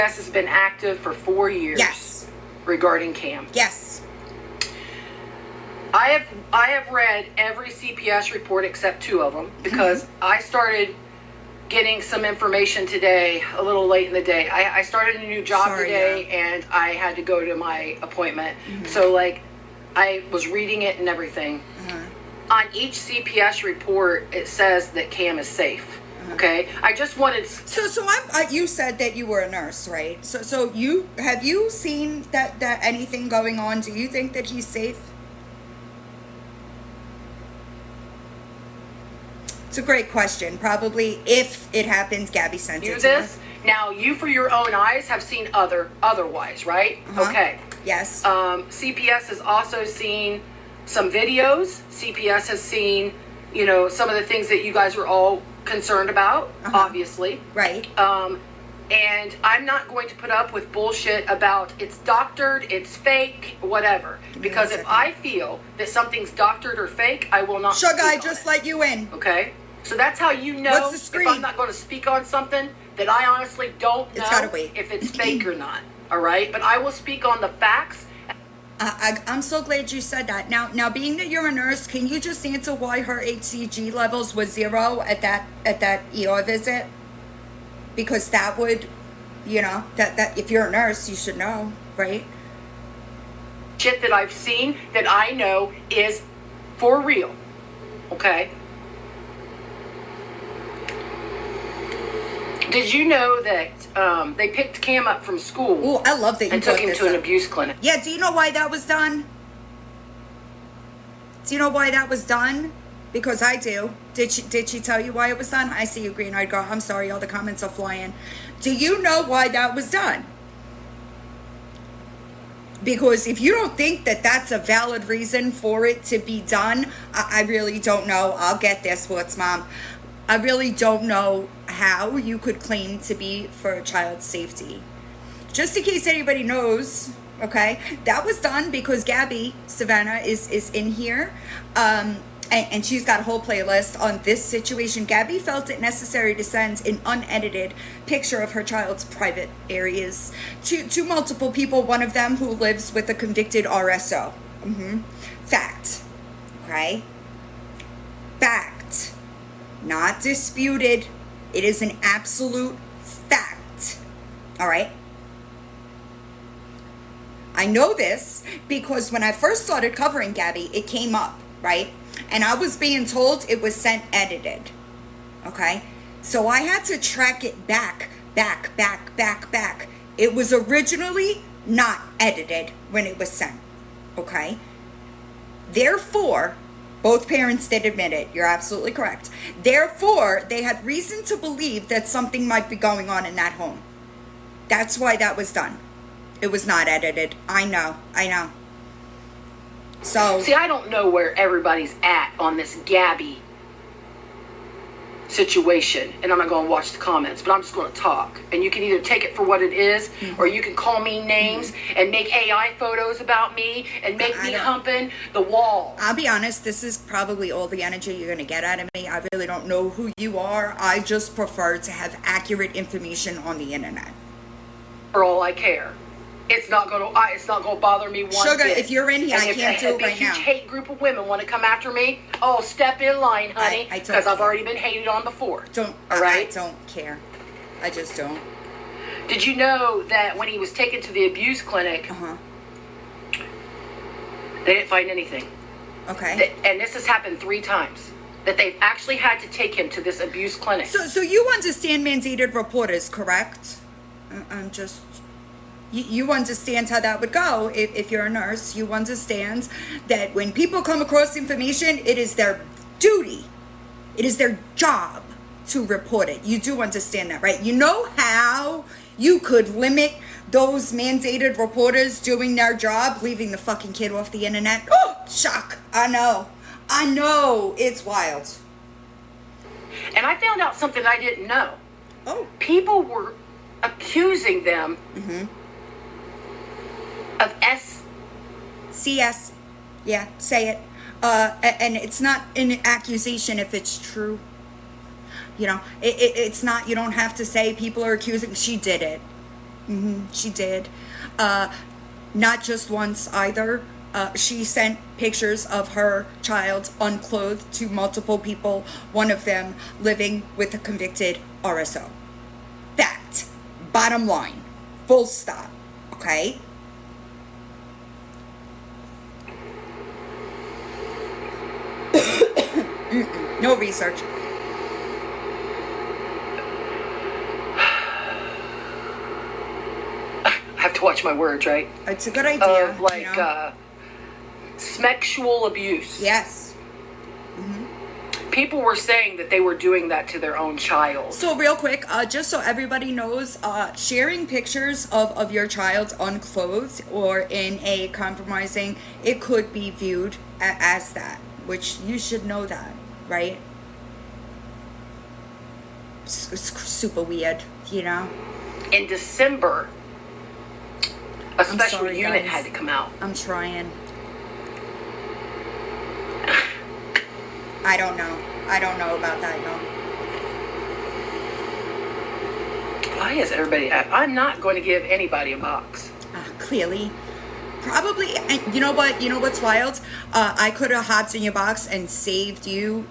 has been active for 4 years. Yes. Regarding Cam. Yes. I have read every CPS report except 2 of them because I started getting some information today a little late in the day. I started a new job today and I had to go to my appointment. So like I was reading it and everything. On each CPS report it says that Cam is safe. Okay, I just wanted. So you said that you were a nurse, right? So you have you seen that anything going on? Do you think that he's safe? It's a great question. Probably, if it happens, Gabby sent it to this. Now, you for your own eyes have seen otherwise, right? Okay. Yes. CPS has also seen some videos. CPS has seen, some of the things that you guys were all concerned about, obviously. Right. And I'm not going to put up with bullshit about it's doctored, it's fake, whatever. Because if I feel that something's doctored or fake, I will not Sugar, I just let you in. Okay? So that's how you know What's the screen? if I'm not going to speak on something that I honestly don't know if it's fake or not. All right? But I will speak on the facts. I'm so glad you said that. Now, being that you're a nurse, can you just answer why her HCG levels was 0 at that ER visit? Because that would, that if you're a nurse, you should know, right? Shit that I've seen that I know is for real. Okay? Did you know that they picked Cam up from school? Oh, I love that you and took him to an abuse clinic. Yeah, do you know why that was done? Do you know why that was done? Because I do. Did she tell you why it was done? I see you, green-eyed girl. I'm sorry, all the comments are flying. Do you know why that was done? Because if you don't think that that's a valid reason for it to be done, I really don't know. I'll get there, sports mom. I really don't know how you could claim to be for a child's safety. Just in case anybody knows, okay, that was done because Gabby Savannah is in here, and she's got a whole playlist on this situation. Gabby felt it necessary to send an unedited picture of her child's private areas to multiple people, one of them who lives with a convicted RSO. Fact. Okay? Fact. Not disputed. It is an absolute fact. All right? I know this because when I first started covering Gabby, it came up, right? And I was being told it was sent edited. Okay? So I had to track it back. It was originally not edited when it was sent. Okay? Therefore, both parents did admit it. You're absolutely correct. Therefore, they had reason to believe that something might be going on in that home. That's why that was done. It was not edited. I know. So, see, I don't know where everybody's at on this Gabby situation, and I'm not going to watch the comments, but I'm just going to talk. And you can either take it for what it is, or you can call me names and make AI photos about me and make me humping the wall. I'll be honest, this is probably all the energy you're going to get out of me. I really don't know who you are. I just prefer to have accurate information on the internet. For all I care. It's not going to bother me one Sugar, bit. if you're in here, I can't do it right now. If a huge hate group of women want to come after me, step in line, honey, because I've already been hated on before. I don't care. I just don't. Did you know that when he was taken to the abuse clinic, they didn't find anything? Okay. And this has happened 3 times. That they've actually had to take him to this abuse clinic. So you understand mandated reporters, correct? I'm just... You understand how that would go if you're a nurse. You understand that when people come across information, it is their duty. It is their job to report it. You do understand that, right? You know how you could limit those mandated reporters doing their job, leaving the fucking kid off the internet? Oh, shock. I know. It's wild. And I found out something I didn't know. Oh. People were accusing them of CS. Yeah, say it. And it's not an accusation if it's true. It's not, you don't have to say people are accusing. She did it. She did. Not just once either. She sent pictures of her child unclothed to multiple people, one of them living with a convicted RSO. Fact. Bottom line. Full stop. Okay? No research. I have to watch my words, right? It's a good idea. Of like you know? sexual abuse. Yes. People were saying that they were doing that to their own child. So real quick, just so everybody knows, sharing pictures of your child unclothed or in a compromising, it could be viewed as that, which you should know that, right? It's super weird, you know? In December, a I'm special sorry, unit guys. had to come out. I'm trying. I don't know. I don't know about that, no. Why is everybody... I'm not going to give anybody a box. Clearly. Probably, and you know what? You know what's wild? I could have hopped in your box and saved you.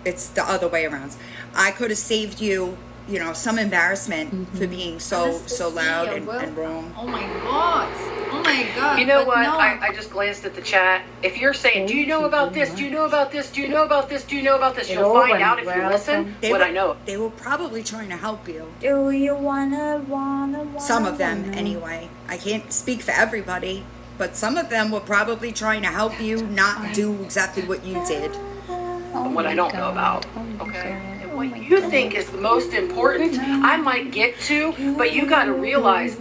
It's the other way around. I could have saved you, you know, some embarrassment for being so loud and wrong. Oh my god. Oh my god. You know but what? no. I just glanced at the chat. If you're saying, do you know about this? Do you know about this? Do you know about this? Do you know about this? You'll Hello find out and if you listen They what were, I know. They were probably trying to help you. Do you wanna? Some of them, anyway. I can't speak for everybody, but some of them were probably trying to help you not do exactly what you did. And what I don't know about. Okay? And what you think is the most important, I might get to, but you got to realize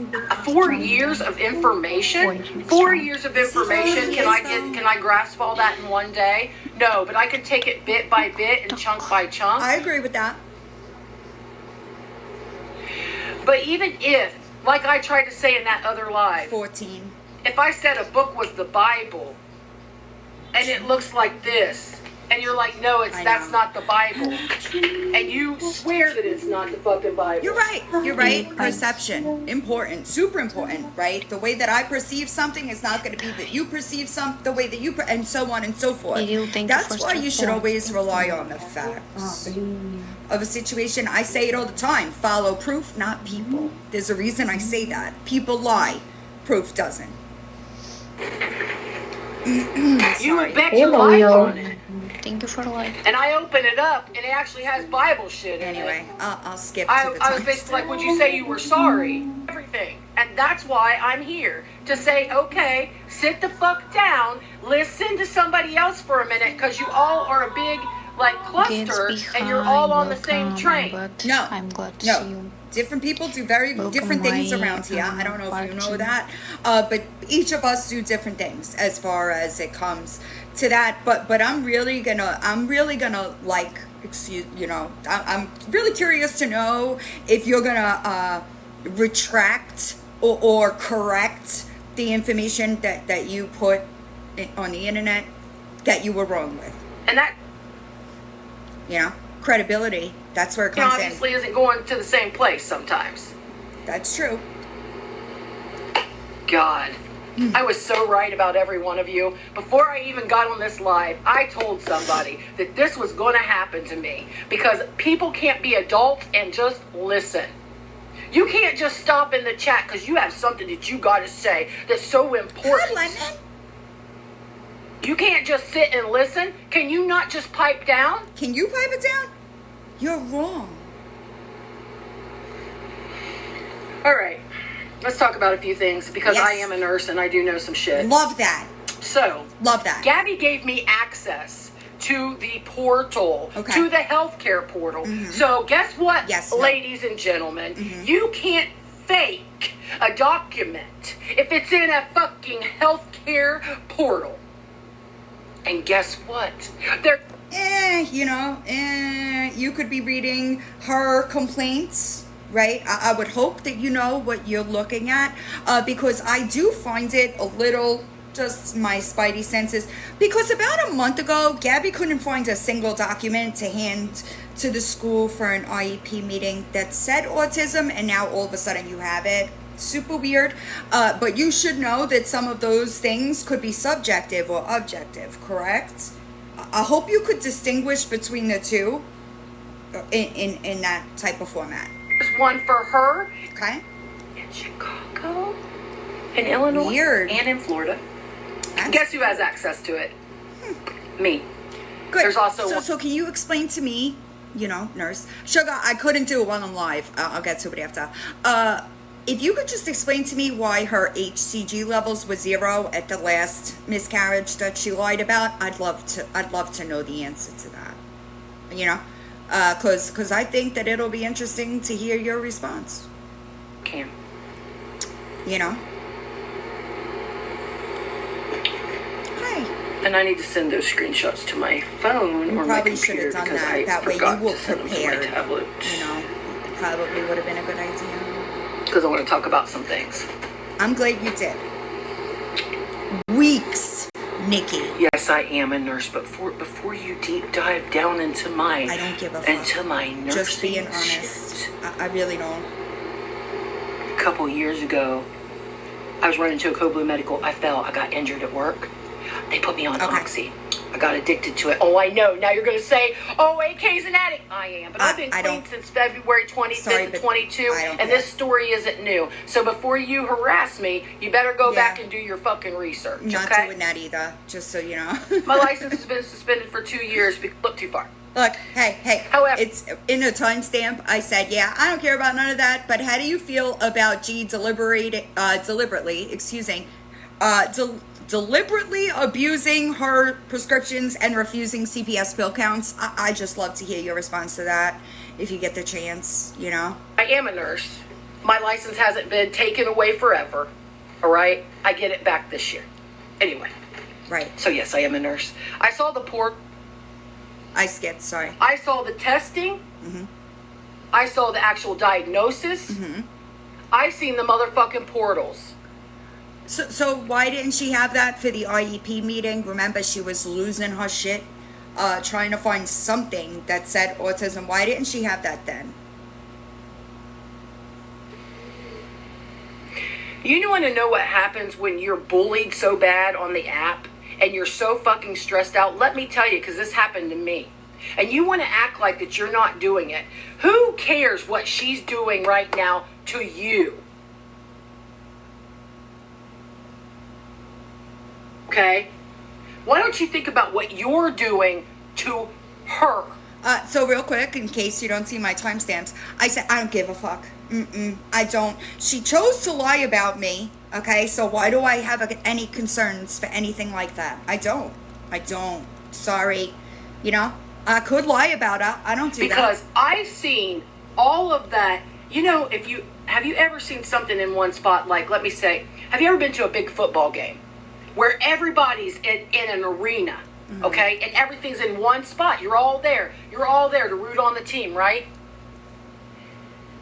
4 years of information. 4 years of information. Can I grasp all that in one day? No, but I can take it bit by bit and chunk by chunk. I agree with that. But even if, like I tried to say in that other live, 14. if I said a book was the Bible and it looks like this, and you're like, no, that's not the Bible, and you swear that it's not the fucking Bible. You're right. You're right. Perception. Important. Super important, right? The way that I perceive something is not going to be that you perceive the way that and so on and so forth. That's why you should always rely on the facts of a situation. I say it all the time. Follow proof, not people. There's a reason I say that. People lie. Proof doesn't. You would bet your life on it. Thank you for life. And I open it up, and it actually has Bible shit in Anyway, it. I'll skip to I the was basically like, would you say you were sorry? Everything. And that's why I'm here. To say, okay, sit the fuck down, listen to somebody else for a minute, because you all are a big, like, cluster, and you're all on the same train. I'm glad to see you. Different people do very different things around here. I don't know if you know that, but each of us do different things as far as it comes to that. But I'm really gonna like, I'm really curious to know if you're gonna retract or correct the information that you put on the internet that you were wrong with. And that, Credibility. That's where it comes in. obviously isn't going to the same place sometimes. That's true. God. I was so right about every one of you. Before I even got on this live, I told somebody that this was going to happen to me because people can't be adults and just listen. You can't just stop in the chat because you have something that you got to say that's so important. Lemon. You can't just sit and listen. Can you not just pipe down? Can you pipe it down? You're wrong. All right. Let's talk about a few things because Yes. I am a nurse and I do know some shit. Love that. So, Love that. Gabby gave me access to the portal, Okay. to the healthcare portal. So guess what, Yes, ladies and gentlemen? You can't fake a document if it's in a fucking healthcare portal. And guess what? They're You could be reading her complaints, right? I would hope that you know what you're looking at, because I do find it a little just my spidey senses. Because about a month ago, Gabby couldn't find a single document to hand to the school for an IEP meeting that said autism, and now all of a sudden you have it. Super weird. But you should know that some of those things could be subjective or objective, correct? I hope you could distinguish between the two in that type of format. There's one for her Okay? in Chicago, in Illinois, Weird. and in Florida. That's Guess who has access to it? Me. good. There's also so can you explain to me, nurse Sugar, I couldn't do it while I'm live. I'll get to it after. If you could just explain to me why her HCG levels were 0 at the last miscarriage that she lied about, I'd love to know the answer to that. Because I think that it'll be interesting to hear your response. Cam. Hi. And I need to send those screenshots to my phone You or my probably should computer have done because that. I That way you forgot were to send them to my prepared. tablet. Probably would have been a good idea. Because I want to talk about some things. I'm glad you did. Weeks, Nikki. Yes, I am a nurse, but before you deep dive down into my I don't give a fuck. into my nursing Just being honest. shit. I really don't. A couple years ago, I was running to a Coblu Medical. I fell. I got injured at work. They put me on Okay. Oxy. I got addicted to it. Oh, I know. Now you're going to say, oh, AK's an addict. I am. But I've been I clean don't- since February 25th Sorry, of but 22. I don't And care. this story isn't new. So before you harass me, you better go Yeah. back and do your fucking research. Not okay? doing that either, just so you know. My license has been suspended for 2 years. Look too far. Look, hey, However- it's in a timestamp. I said, yeah, I don't care about none of that, but how do you feel about G deliberately deliberately abusing her prescriptions and refusing CPS pill counts? I just love to hear your response to that if you get the chance, I am a nurse. My license hasn't been taken away forever. All right? I get it back this year. Anyway, Right. so yes, I am a nurse. I saw the I skipped, sorry. I saw the testing. I saw the actual diagnosis. I seen the motherfucking portals. So why didn't she have that for the IEP meeting? Remember, she was losing her shit, trying to find something that said autism. Why didn't she have that then? You want to know what happens when you're bullied so bad on the app and you're so fucking stressed out? Let me tell you, because this happened to me. And you want to act like that you're not doing it. Who cares what she's doing right now to you? Okay? Why don't you think about what you're doing to her? So real quick, in case you don't see my timestamps, I said, I don't give a fuck. I don't. She chose to lie about me, okay? So why do I have any concerns for anything like that? I don't. Sorry. I could lie about her. I don't do Because I've seen all of that. Have you ever seen something in one spot? Like, let me say, have you ever been to a big football game where everybody's in an arena, okay? And everything's in one spot. You're all there. You're all there to root on the team, right?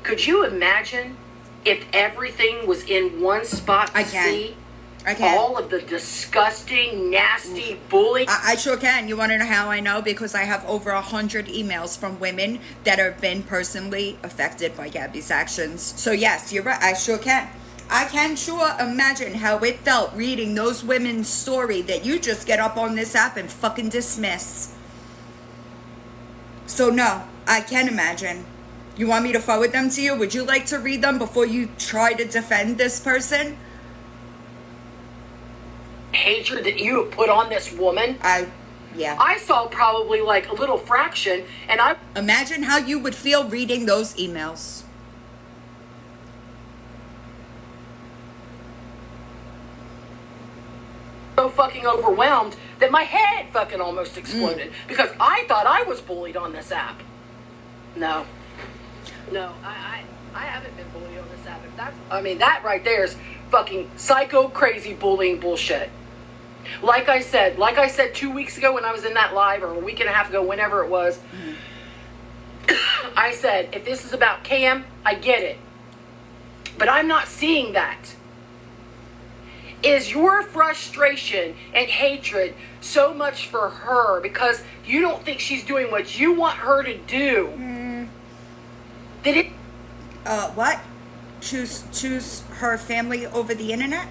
Could you imagine if everything was in one spot to I can. see I can. all of the disgusting, nasty bullying? I sure can. You want to know how I know? Because I have over 100 emails from women that have been personally affected by Gabby's actions. So yes, you're right. I sure can. I can sure imagine how it felt reading those women's story that you just get up on this app and fucking dismiss. So no, I can imagine. You want me to forward them to you? Would you like to read them before you try to defend this person? Hatred that you have put on this woman. Yeah. I saw probably like a little fraction, and I'm Imagine how you would feel reading those emails. so fucking overwhelmed that my head fucking almost exploded because I thought I was bullied on this app. No, I haven't been bullied on this app. If that right there is fucking psycho crazy bullying bullshit. Like I said 2 weeks ago when I was in that live, or a week and a half ago, whenever it was, I said, if this is about Cam, I get it. But I'm not seeing that. Is your frustration and hatred so much for her because you don't think she's doing what you want her to do? Did it? What? Choose her family over the internet?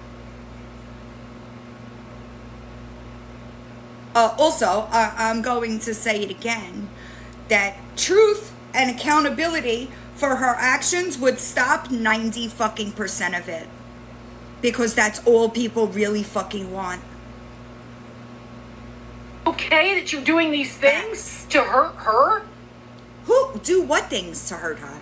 Also, I'm going to say it again, that truth and accountability for her actions would stop 90 fucking % of it. Because that's all people really fucking want. Okay that you're doing these things to hurt her? Who do what things to hurt her?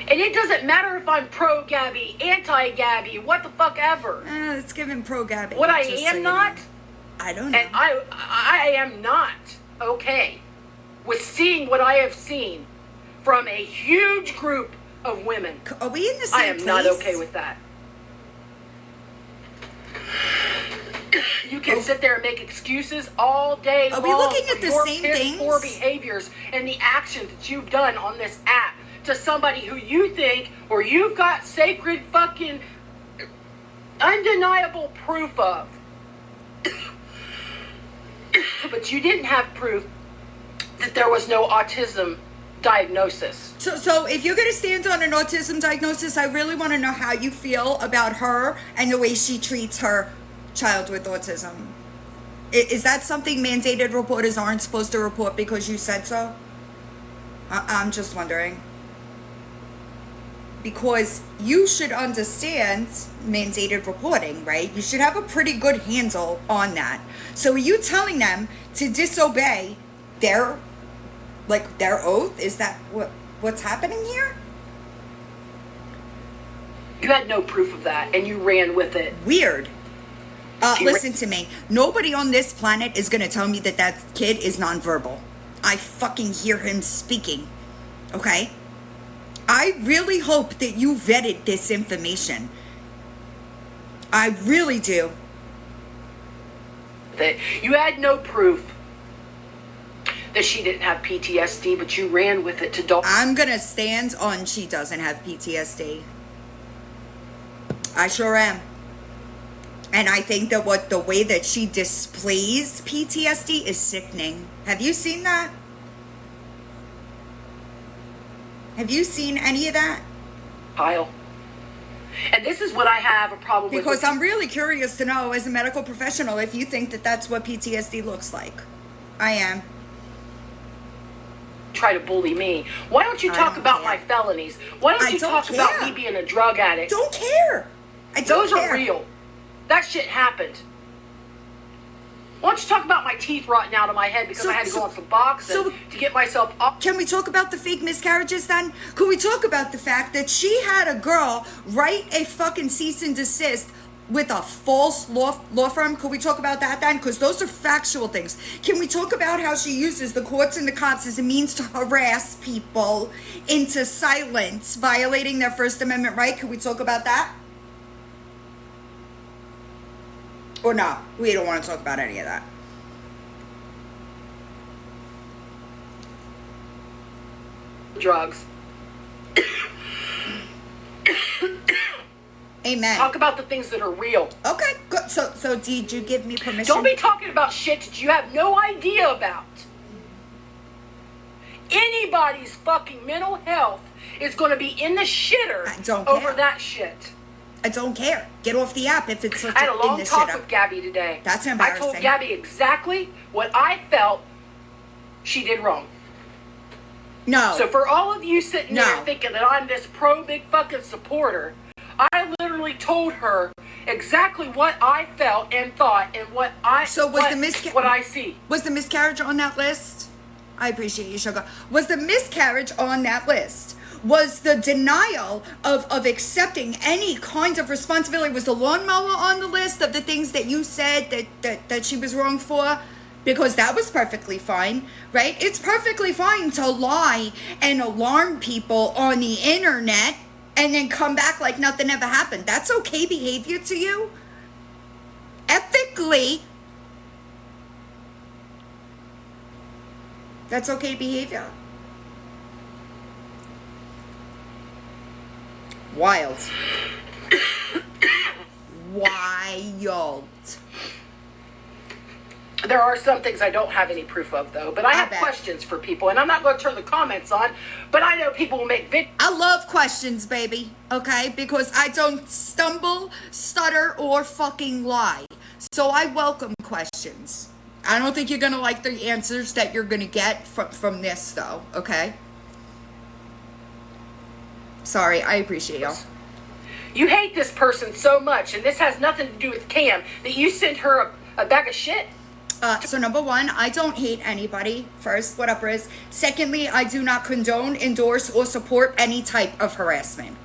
And it doesn't matter if I'm pro-Gabby, anti-Gabby, what the fuck ever. It's giving pro-Gabby. What I just so am you not, know. I don't know. and I am not okay with seeing what I have seen from a huge group of women. Are we in the same I am place? not okay with that. You can sit there and make excuses all day long. Are we looking at for the your same piss things? poor behaviors and the actions that you've done on this app to somebody who you think or you've got sacred fucking undeniable proof of. But you didn't have proof that there was no autism diagnosis. So if you're going to stand on an autism diagnosis, I really want to know how you feel about her and the way she treats her child with autism. Is that something mandated reporters aren't supposed to report because you said so? I'm just wondering. Because you should understand mandated reporting, right? You should have a pretty good handle on that. So are you telling them to disobey their oath? Is that what's happening here? You had no proof of that and you ran with it. Weird. Listen to me. Nobody on this planet is going to tell me that that kid is nonverbal. I fucking hear him speaking. Okay? I really hope that you vetted this information. I really do. That you had no proof that she didn't have PTSD, but you ran with it to I'm going to stand on she doesn't have PTSD. I sure am. And I think that the way that she displays PTSD is sickening. Have you seen that? Have you seen any of that? Kyle. And this is what I have a problem with. Because I'm really curious to know, as a medical professional, if you think that that's what PTSD looks like. I am. Try to bully me. Why don't you talk about my felonies? Why don't you talk about me being a drug addict? Don't care. I don't care. Those are real. That shit happened. Why don't you talk about my teeth rotting out of my head because I had to go on some Suboxone to get myself up? Can we talk about the fake miscarriages then? Can we talk about the fact that she had a girl write a fucking cease and desist with a false law firm? Can we talk about that then? Because those are factual things. Can we talk about how she uses the courts and the cops as a means to harass people into silence, violating their First Amendment right? Can we talk about that? Or not? We don't want to talk about any of that. Drugs. Amen. Talk about the things that are real. Okay, good. So did you give me permission? Don't be talking about shit that you have no idea about. Anybody's fucking mental health is going to be in the shitter over that shit. I don't care. Get off the app if it's such I had a long in the talk shitter. with Gabby today. That's embarrassing. I told Gabby exactly what I felt she did wrong. No. So for all of you sitting there thinking that I'm this pro big fucking supporter, I literally told her exactly what I felt and thought and what I what I see. Was the miscarriage on that list? I appreciate you, sugar. Was the miscarriage on that list? Was the denial of accepting any kinds of responsibility, was the lawnmower on the list of the things that you said that she was wrong for? Because that was perfectly fine, right? It's perfectly fine to lie and alarm people on the internet and then come back like nothing ever happened. That's okay behavior to you? Ethically, that's okay behavior. Wild. Wild. There are some things I don't have any proof of, though. But I have bet. questions for people, and I'm not going to turn the comments on. But I know people will make videos. I love questions, baby, okay? Because I don't stumble, stutter, or fucking lie. So I welcome questions. I don't think you're going to like the answers that you're going to get from this, though, okay? Sorry, I appreciate y'all. You hate this person so much, and this has nothing to do with Cam, that you sent her a bag of shit? So number one, I don't hate anybody. First, what up, Riz? Secondly, I do not condone, endorse, or support any type of harassment.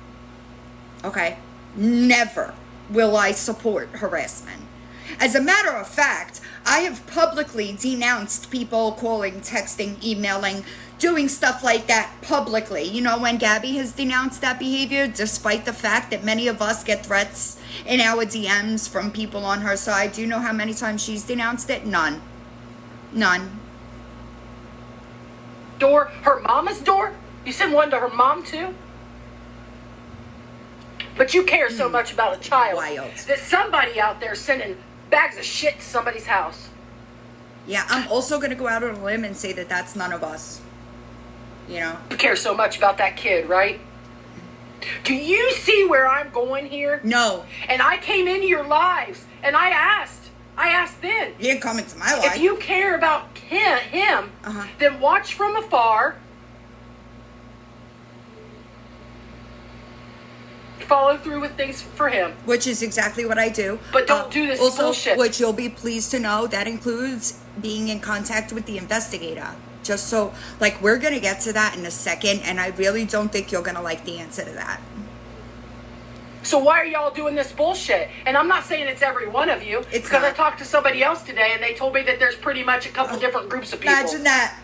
Okay? Never will I support harassment. As a matter of fact, I have publicly denounced people calling, texting, emailing, doing stuff like that publicly. You know, when Gabby has denounced that behavior, despite the fact that many of us get threats in our DMs from people on her side. Do you know how many times she's denounced it? None. Her mama's door? You send one to her mom, too? But you care so much about a child Wild. that somebody out there sending bags of shit to somebody's house. Yeah, I'm also going to go out on a limb and say that that's none of us. You know? You care so much about that kid, right? Do you see where I'm going here? No. And I came into your lives, and I asked then, You didn't come into my life. if you care about him, Uh-huh. then watch from afar. Follow through with things for him. Which is exactly what I do. But don't do this also, bullshit. Which you'll be pleased to know, that includes being in contact with the investigator. Just so, like, we're going to get to that in a second, and I really don't think you're going to like the answer to that. So why are y'all doing this bullshit? And I'm not saying it's every one of you. It's because I not. talked to somebody else today, and they told me that there's pretty much a couple different groups of people. Imagine that.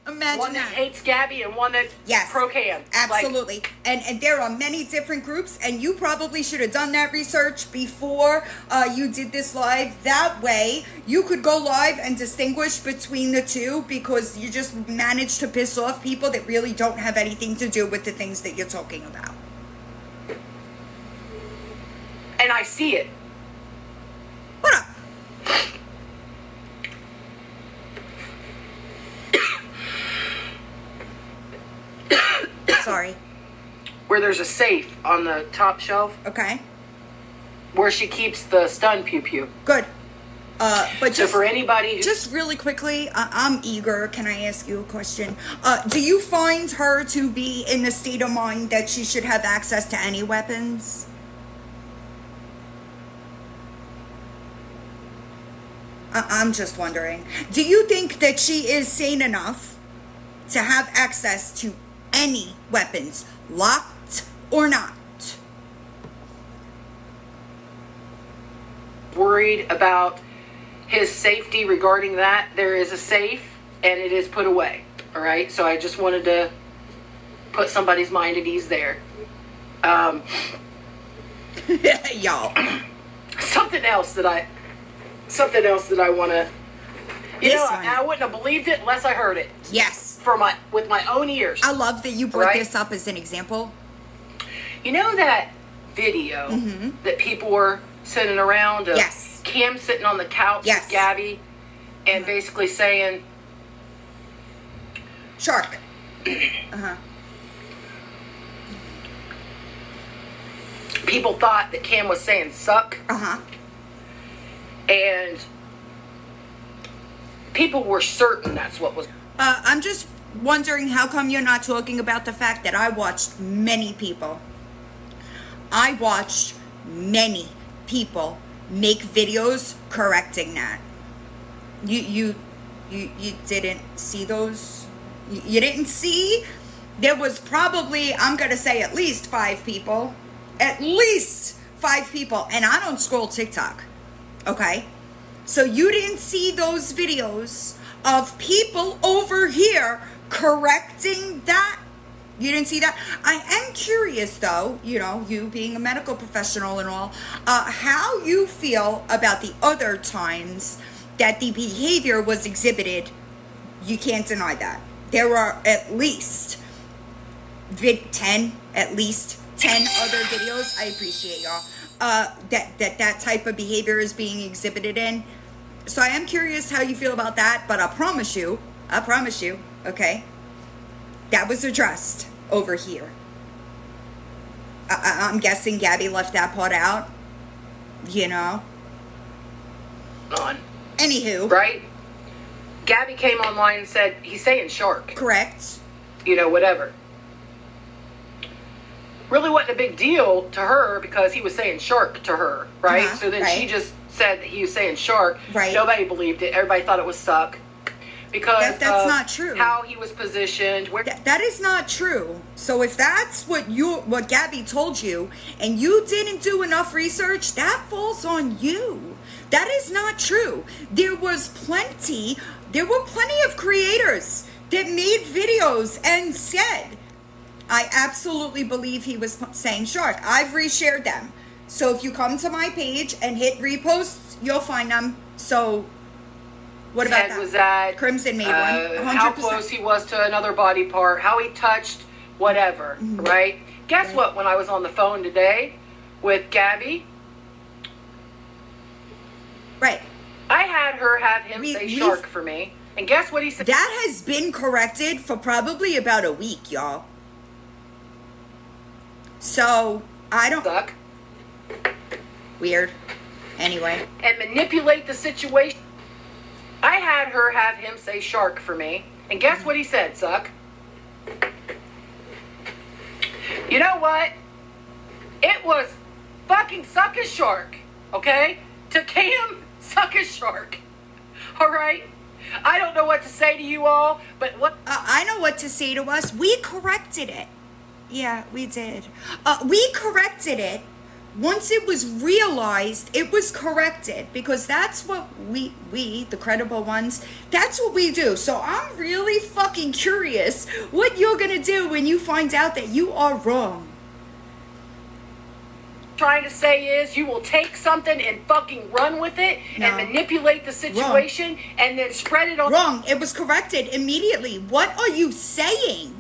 Imagine One that that. hates Gabby and one that's Yes. pro-Cam. Absolutely. And there are many different groups, and you probably should have done that research before you did this live. That way, you could go live and distinguish between the two, because you just managed to piss off people that really don't have anything to do with the things that you're talking about. And I see it. What up? Sorry. Where there's a safe on the top shelf Okay. where she keeps the stun pew-pew. Good. But So just for anybody who... Just really quickly, I'm eager. Can I ask you a question? Do you find her to be in the state of mind that she should have access to any weapons? I'm just wondering. Do you think that she is sane enough to have access to any weapons, locked or not? worried about his safety regarding that. There is a safe and it is put away. All right. So I just wanted to put somebody's mind at ease there. Y'all. Something else that I want to, you This know, one. I wouldn't have believed it unless I heard it Yes. with my own ears. I love that you brought Right? this up as an example. You know that video that people were sending around of Yes. Kim sitting on the couch Yes. with Gabby and basically saying, Shark. Uh-huh. people thought that Kim was saying suck, Uh-huh. and people were certain that's what was. I'm just wondering how come you're not talking about the fact that I watched many people make videos correcting that. You didn't see those? You didn't see? There was probably, I'm going to say at least 5 people. At least 5 people. And I don't scroll TikTok. Okay? So you didn't see those videos of people over here correcting that? You didn't see that? I am curious, though, you know, you being a medical professional and all, how you feel about the other times that the behavior was exhibited. You can't deny that. There are at least 10 10 other videos, I appreciate y'all, that type of behavior is being exhibited in. So I am curious how you feel about that, but I promise you, okay, that was addressed over here. I'm guessing Gabby left that part out, you know. On. Anywho. Right? Gabby came online and said, he's saying shark. Correct. You know, whatever. Really wasn't a big deal to her because he was saying shark to her, right? So then she just said that he was saying shark. Right. Nobody believed it. Everybody thought it was suck. Because that's not true. How he was positioned. Where that is not true. So if that's what Gabby told you, and you didn't do enough research, that falls on you. That is not true. There were plenty of creators that made videos and said, I absolutely believe he was saying shark. I've reshared them. So if you come to my page and hit reposts, you'll find them. So what about that? Was that Crimson made one. 100%. How close he was to another body part, how he touched, whatever, right? Guess what? When I was on the phone today with Gabby, right, I had her have him say shark for me. And guess what he said? That has been corrected for probably about a week, y'all. So, I don't... Suck. Weird. Anyway. And manipulate the situation. I had her have him say shark for me. And guess what he said, Suck? You know what? It was fucking suck a shark. Okay? To Cam, suck a shark. Alright? I don't know what to say to you all, but what... I know what to say to us. We corrected it. Yeah, we did. We corrected it. Once it was realized, it was corrected. Because that's what we, the credible ones, that's what we do. So I'm really fucking curious what you're gonna do when you find out that you are wrong. Trying to say is you will take something and fucking run with it and manipulate the situation and then spread it on. Wrong. It was corrected immediately. What are you saying?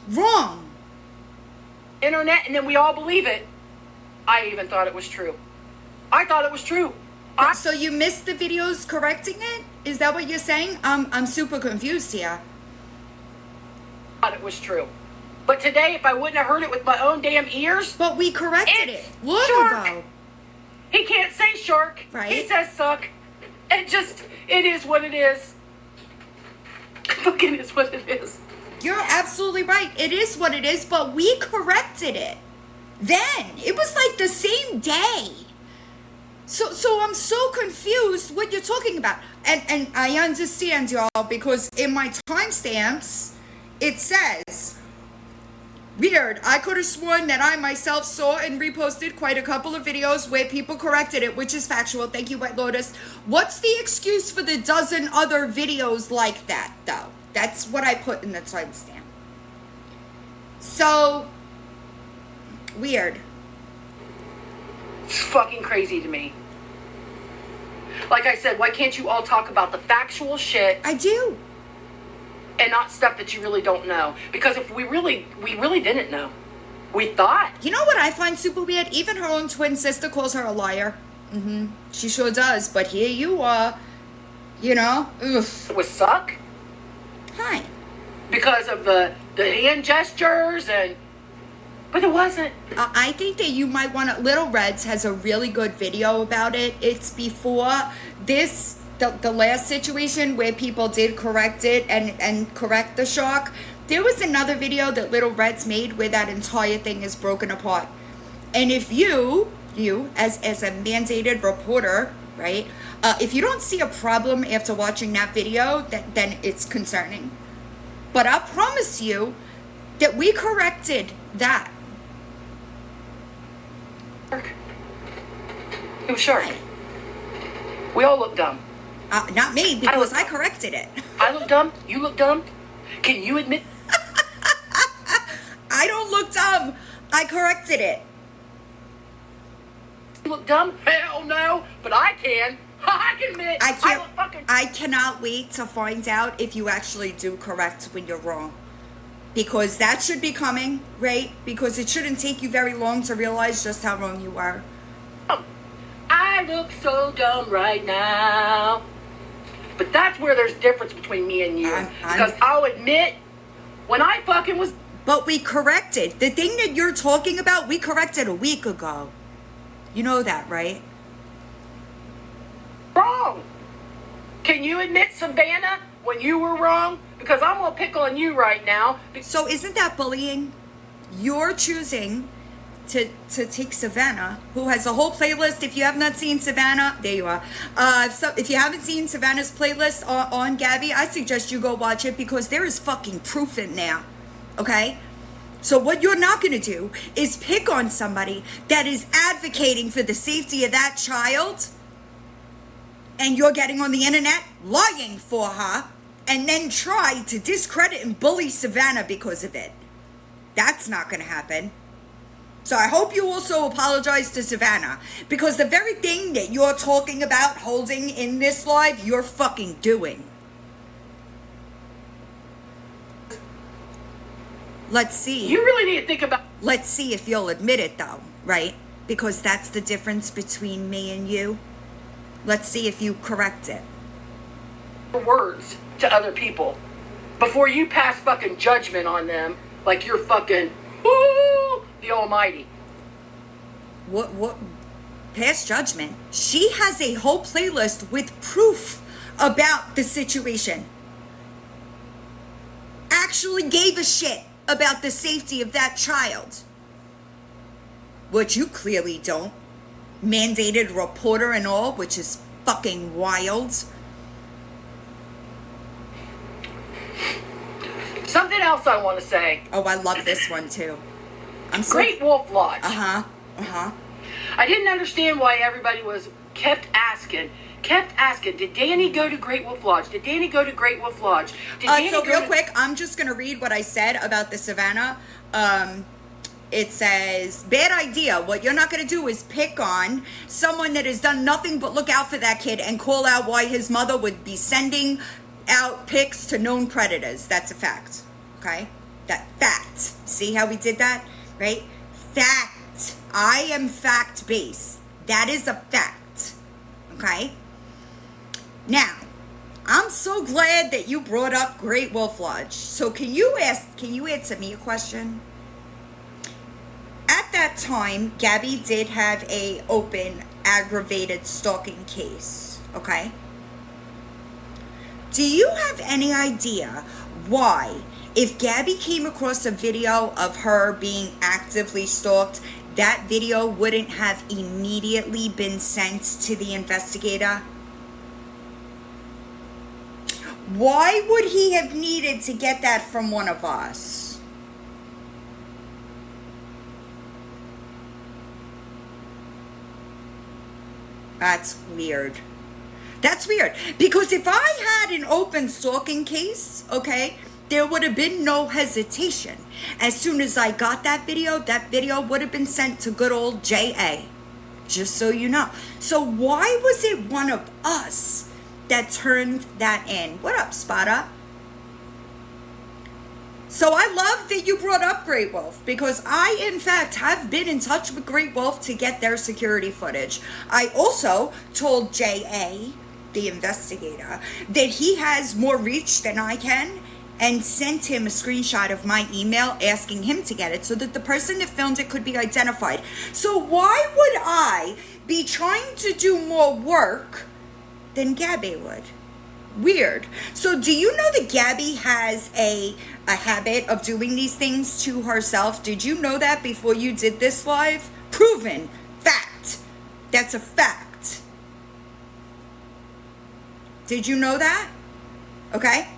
Wrong. Internet, and then we all believe it. I even thought it was true. I thought it was true. So you missed the videos correcting it? Is that what you're saying? I'm super confused here. I thought it was true. But today, if I wouldn't have heard it with my own damn ears... But we corrected it. Long ago. He can't say shark. Right. He says suck. It is what it is. Fucking is what it is. You're absolutely right. It is what it is, but we corrected it. Then. It was like the same day. So I'm so confused what you're talking about. And I understand, y'all, because in my timestamps, it says... Weird. I could have sworn that I myself saw and reposted quite a couple of videos where people corrected it, which is factual. Thank you, White Lotus. What's the excuse for the dozen other videos like that, though? That's what I put in the timestamp. So, weird. It's fucking crazy to me. Like I said, why can't you all talk about the factual shit? I do. And not stuff that you really don't know. Because if we really didn't know. We thought. You know what I find super weird? Even her own twin sister calls her a liar. She sure does. But here you are. You know? Ugh. It was suck. Hi. Because of the hand gestures and... But it wasn't. I think that you might want to... Little Reds has a really good video about it. It's before this... The last situation where people did correct it and correct the shark, there was another video that Little Reds made where that entire thing is broken apart. And if you as a mandated reporter, right, if you don't see a problem after watching that video, then it's concerning. But I promise you that we corrected that. It was shark. We all look dumb. Not me, because I corrected it. I look dumb. You look dumb. Can you admit? I don't look dumb. I corrected it. You look dumb? Hell no. But I can. I can admit. I cannot wait to find out if you actually do correct when you're wrong. because that should be coming, right? Because it shouldn't take you very long to realize just how wrong you are. I look so dumb right now. But that's where there's difference between me and you. Because I'll admit, when I fucking was... But we corrected. The thing that you're talking about, we corrected a week ago. You know that, right? Wrong. Can you admit, Savannah, when you were wrong? Because I'm going to pick on you right now. So isn't that bullying? You're choosing to take Savannah, who has a whole playlist. If you have not seen Savannah, there you are. So if you haven't seen Savannah's playlist on Gabby, I suggest you go watch it because there is fucking proof in there. Okay? So what you're not going to do is pick on somebody that is advocating for the safety of that child, and you're getting on the internet lying for her, and then try to discredit and bully Savannah because of it. That's not going to happen. So I hope you also apologize to Savannah, because the very thing that you're talking about holding in this live, you're fucking doing. Let's see. You really need to think about... Let's see if you'll admit it, though, right? Because that's the difference between me and you. Let's see if you correct it. ...words to other people before you pass fucking judgment on them like you're fucking, ooh, the almighty. What? Pass judgment? She has a whole playlist with proof about the situation. Actually gave a shit about the safety of that child. Which you clearly don't. Mandated reporter and all, which is fucking wild. Something else I want to say. Oh, I love this one too. I'm so... Great Wolf Lodge. Uh-huh. I didn't understand why everybody kept asking, did Danny go to Great Wolf Lodge? Did Danny go to Great Wolf Lodge? So real quick, I'm just going to read what I said about the Savannah. It says, bad idea. What you're not going to do is pick on someone that has done nothing but look out for that kid and call out why his mother would be sending out pics to known predators. That's a fact. Okay? That fact. See how we did that? Right? Fact. I am fact-based. That is a fact. Okay? Now, I'm so glad that you brought up Great Wolf Lodge. So can you answer me a question? At that time, Gabby did have a open aggravated stalking case. Okay? Do you have any idea why, if Gabby came across a video of her being actively stalked, that video wouldn't have immediately been sent to the investigator? Why would he have needed to get that from one of us? That's weird. That's weird. Because if I had an open stalking case, okay, there would have been no hesitation. As soon as I got that video would have been sent to good old J.A. Just so you know. So why was it one of us that turned that in? What up, Spada? So I love that you brought up Great Wolf, because I, in fact, have been in touch with Great Wolf to get their security footage. I also told J.A., the investigator, that he has more reach than I can, and sent him a screenshot of my email asking him to get it so that the person that filmed it could be identified. So why would I be trying to do more work than Gabby would? Weird. So do you know that Gabby has a habit of doing these things to herself? Did you know that before you did this live? Proven. Fact. That's a fact. Did you know that? Okay.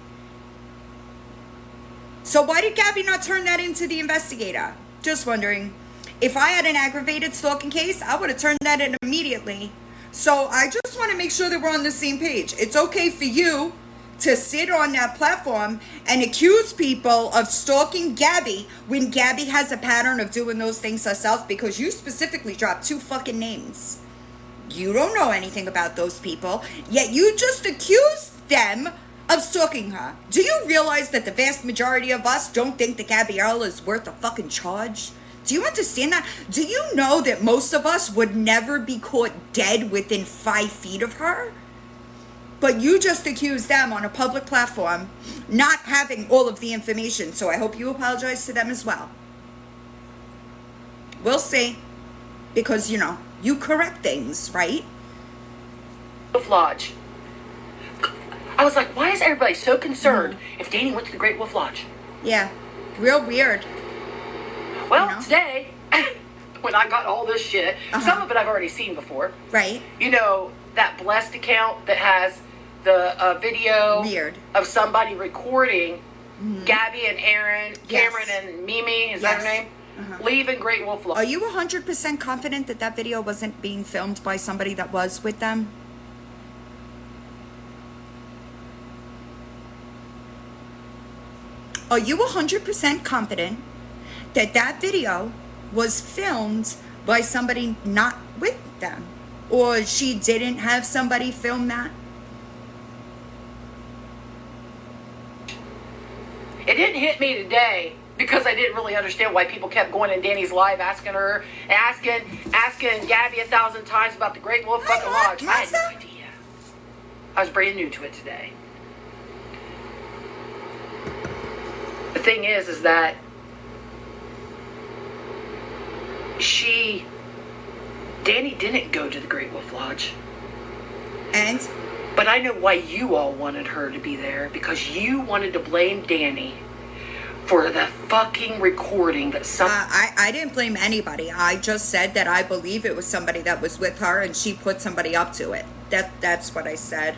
So why did Gabby not turn that into the investigator? Just wondering. If I had an aggravated stalking case, I would have turned that in immediately. So I just want to make sure that we're on the same page. It's okay for you to sit on that platform and accuse people of stalking Gabby when Gabby has a pattern of doing those things herself, because you specifically dropped 2 fucking names. You don't know anything about those people, yet you just accused them of stalking her. Do you realize that the vast majority of us don't think that Gabrielle is worth a fucking charge? Do you understand that? Do you know that most of us would never be caught dead within 5 feet of her? But you just accused them on a public platform not having all of the information. So I hope you apologize to them as well. We'll see. Because, you know, you correct things, right? Wolf Lodge. I was like, why is everybody so concerned if Danny went to the Great Wolf Lodge? Yeah. Real weird. Well, You know? today, when I got all this shit, some of it I've already seen before. Right. You know, that Blessed account that has the video Weird. of somebody recording Gabby and Aaron, Yes. Cameron and Mimi, is that her Yes. name? Leaving Great Wolf Lodge. Are you 100% confident that that video wasn't being filmed by somebody that was with them? Are you 100% confident that that video was filmed by somebody not with them? Or she didn't have somebody film that? It didn't hit me today because I didn't really understand why people kept going in Danny's live asking Gabby 1,000 times about the Great Wolf fucking Lodge. I had no idea. I was brand new to it today. The thing is that Danny didn't go to the Great Wolf Lodge. And But I know why you all wanted her to be there, because you wanted to blame Danny for the fucking recording that I didn't blame anybody. I just said that I believe it was somebody that was with her and she put somebody up to it. That's what I said.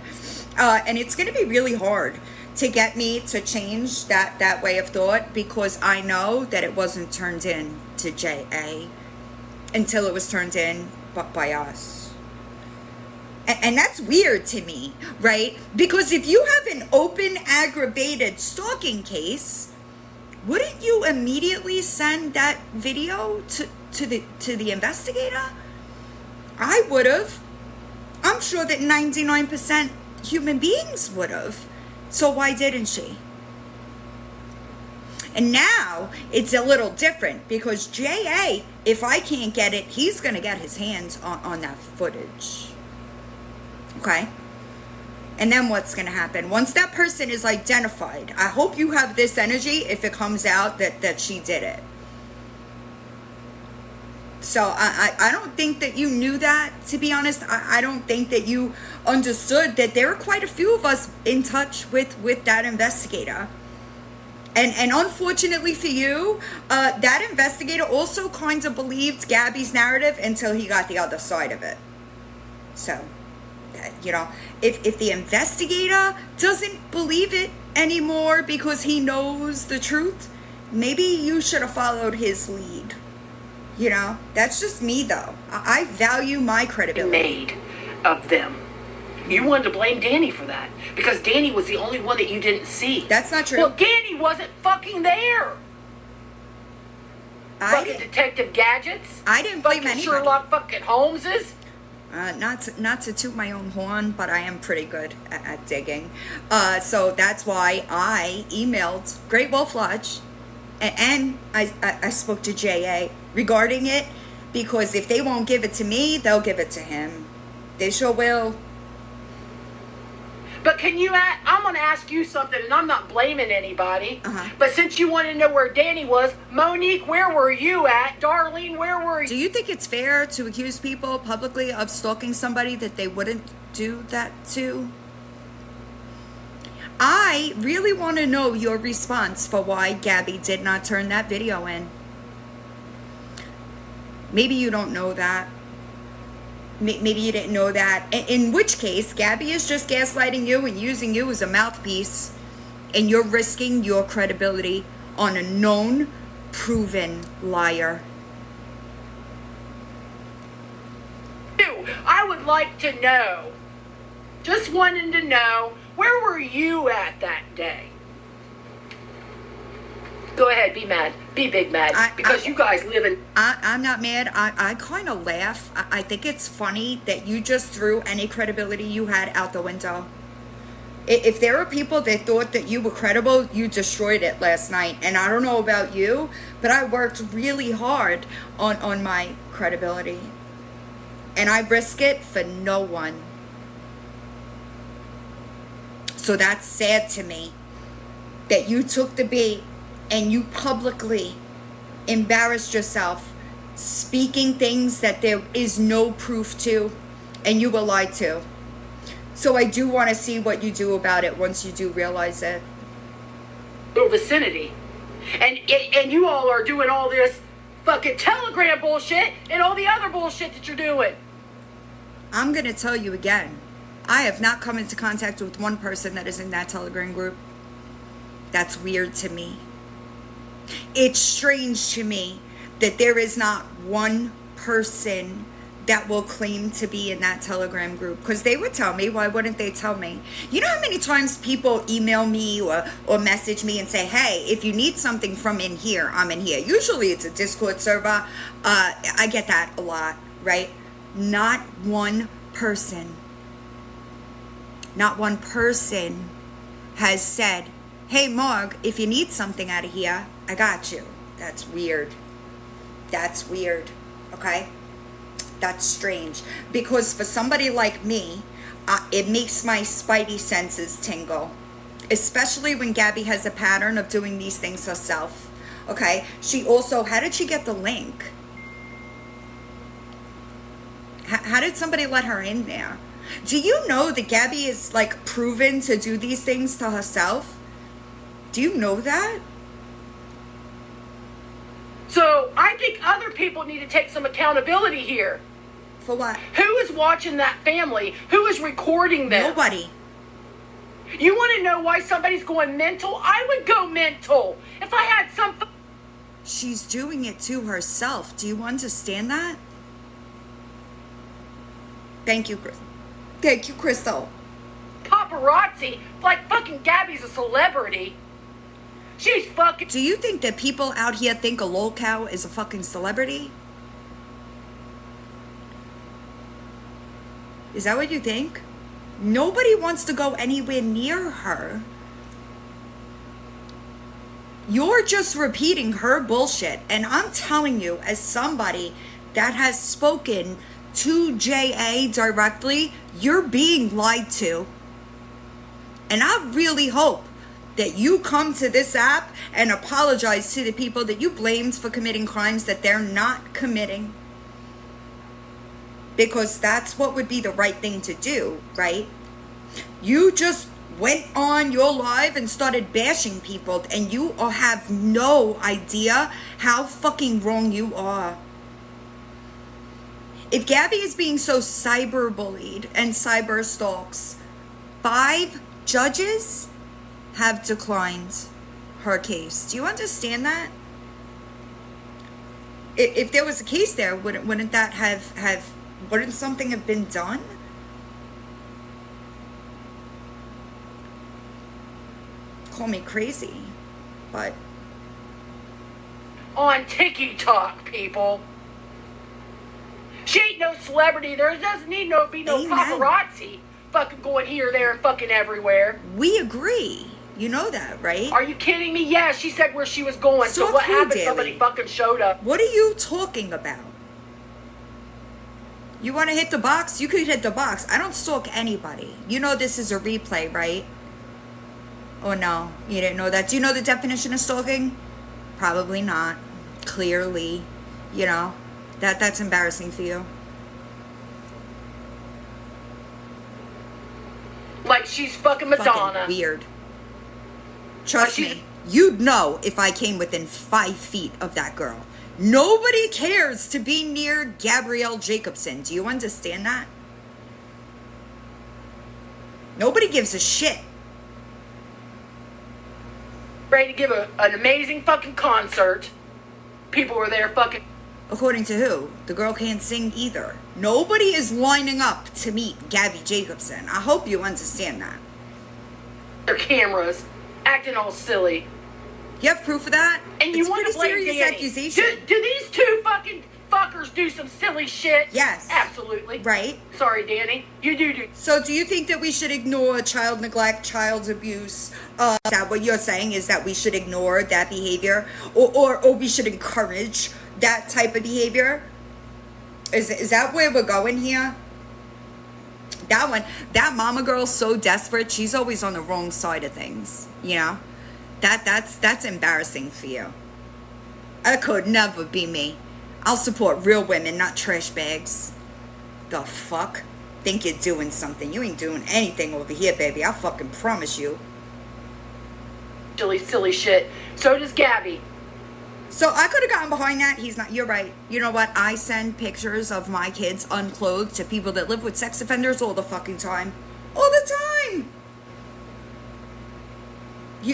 And it's going to be really hard to get me to change that way of thought, because I know that it wasn't turned in to JA until it was turned in by us. And that's weird to me, right? Because if you have an open, aggravated stalking case, wouldn't you immediately send that video to the investigator? I would have. I'm sure that 99% human beings would have. So why didn't she? And now it's a little different, because JA, if I can't get it, he's going to get his hands on that footage. Okay? And then what's going to happen? Once that person is identified, I hope you have this energy if it comes out that she did it. So I don't think that you knew that, to be honest. I don't think that you understood that there are quite a few of us in touch with that investigator. And unfortunately for you, that investigator also kind of believed Gabby's narrative until he got the other side of it. So, you know, if the investigator doesn't believe it anymore because he knows the truth, maybe you should have followed his lead. You know, that's just me, though. I value my credibility. made of them. You wanted to blame Danny for that because Danny was the only one that you didn't see. That's not true. Well, Danny wasn't fucking there. Fucking Detective Gadgets. I didn't blame fucking anybody. Sherlock fucking Holmeses. Not to toot my own horn, but I am pretty good at digging. So that's why I emailed Great Wolf Lodge, and I spoke to JA regarding it, because if they won't give it to me, they'll give it to him. They sure will. But can you I'm going to ask you something, and I'm not blaming anybody. But since you want to know where Danny was, Monique, where were you at? Darlene, where were you? Do you think it's fair to accuse people publicly of stalking somebody that they wouldn't do that to? I really want to know your response for why Gabby did not turn that video in. Maybe you don't know that. Maybe you didn't know that. In which case, Gabby is just gaslighting you and using you as a mouthpiece. And you're risking your credibility on a known, proven liar. I would like to know, just wanting to know, where were you at that day? Go ahead, be mad. Be big mad. Because you guys live in... I'm not mad. I kind of laugh. I think it's funny that you just threw any credibility you had out the window. If there are people that thought that you were credible, you destroyed it last night. And I don't know about you, but I worked really hard on my credibility. And I risk it for no one. So that's sad to me that you took the bait and you publicly embarrassed yourself speaking things that there is no proof to and you were lied to. So I do want to see what you do about it once you do realize it. Little vicinity. And you all are doing all this fucking Telegram bullshit and all the other bullshit that you're doing. I'm going to tell you again. I have not come into contact with one person that is in that Telegram group. That's weird to me. It's strange to me that there is not one person that will claim to be in that Telegram group, because they would tell me. Why wouldn't they tell me? You know how many times people email me or message me and say, hey, if you need something from in here, I'm in here. Usually it's a Discord server. I get that a lot, right? Not one person has said, hey, Marg, if you need something out of here, I got you. That's weird. That's weird, okay? That's strange. Because for somebody like me, it makes my spidey senses tingle. Especially when Gabby has a pattern of doing these things herself, okay? She also, how did she get the link? How did somebody let her in there? Do you know that Gabby is like proven to do these things to herself? Do you know that? So I think other people need to take some accountability here. For what? Who is watching that family? Who is recording them? Nobody. You want to know why somebody's going mental? I would go mental if I had some... She's doing it to herself. Do you understand that? Thank you, Chris. Thank you, Crystal. Paparazzi, like fucking Gabby's a celebrity. She's fucking... Do you think that people out here think a lol cow is a fucking celebrity? Is that what you think? Nobody wants to go anywhere near her. You're just repeating her bullshit. And I'm telling you, as somebody that has spoken to JA directly, you're being lied to. And I really hope that you come to this app and apologize to the people that you blamed for committing crimes that they're not committing. Because that's what would be the right thing to do, right? You just went on your live and started bashing people, and you have no idea how fucking wrong you are. If Gabby is being so cyberbullied and cyber stalks, 5 judges have declined her case. Do you understand that? If there was a case there, wouldn't that wouldn't something have been done? Call me crazy, but... On TikTok, people. She ain't no celebrity. There doesn't need to be no Amen. Paparazzi fucking going here, there, and fucking everywhere. We agree. You know that, right? Are you kidding me? Yeah, she said where she was going. So what happened? Daily. Somebody fucking showed up. What are you talking about? You want to hit the box? You could hit the box. I don't stalk anybody. You know this is a replay, right? Oh, no. You didn't know that. Do you know the definition of stalking? Probably not. Clearly. You know? That's embarrassing for you. Like she's fucking Madonna. Fucking weird. Trust me. You'd know if I came within 5 feet of that girl. Nobody cares to be near Gabrielle Jacobson. Do you understand that? Nobody gives a shit. Ready to give an amazing fucking concert. People were there fucking... According to who? The girl can't sing either. Nobody is lining up to meet Gabby Jacobson. I hope you understand that. Their cameras, acting all silly. You have proof of that? And It's you want pretty to blame serious Danny. accusation. Do these two fucking fuckers do some silly shit. Yes. Absolutely. Right? Sorry, Danny. You do. So do you think that we should ignore child neglect, child abuse? Is that what you're saying, is that we should ignore that behavior? Or we should encourage that type of behavior? Is that where we're going here? That mama girl's so desperate, she's always on the wrong side of things, you know? That's embarrassing for you. That could never be me. I'll support real women, not trash bags. The fuck? Think you're doing something. You ain't doing anything over here, baby. I fucking promise you. Silly shit. So does Gabby. So I could have gotten behind that. He's not. You're right. You know what? I send pictures of my kids unclothed to people that live with sex offenders all the fucking time. All the time.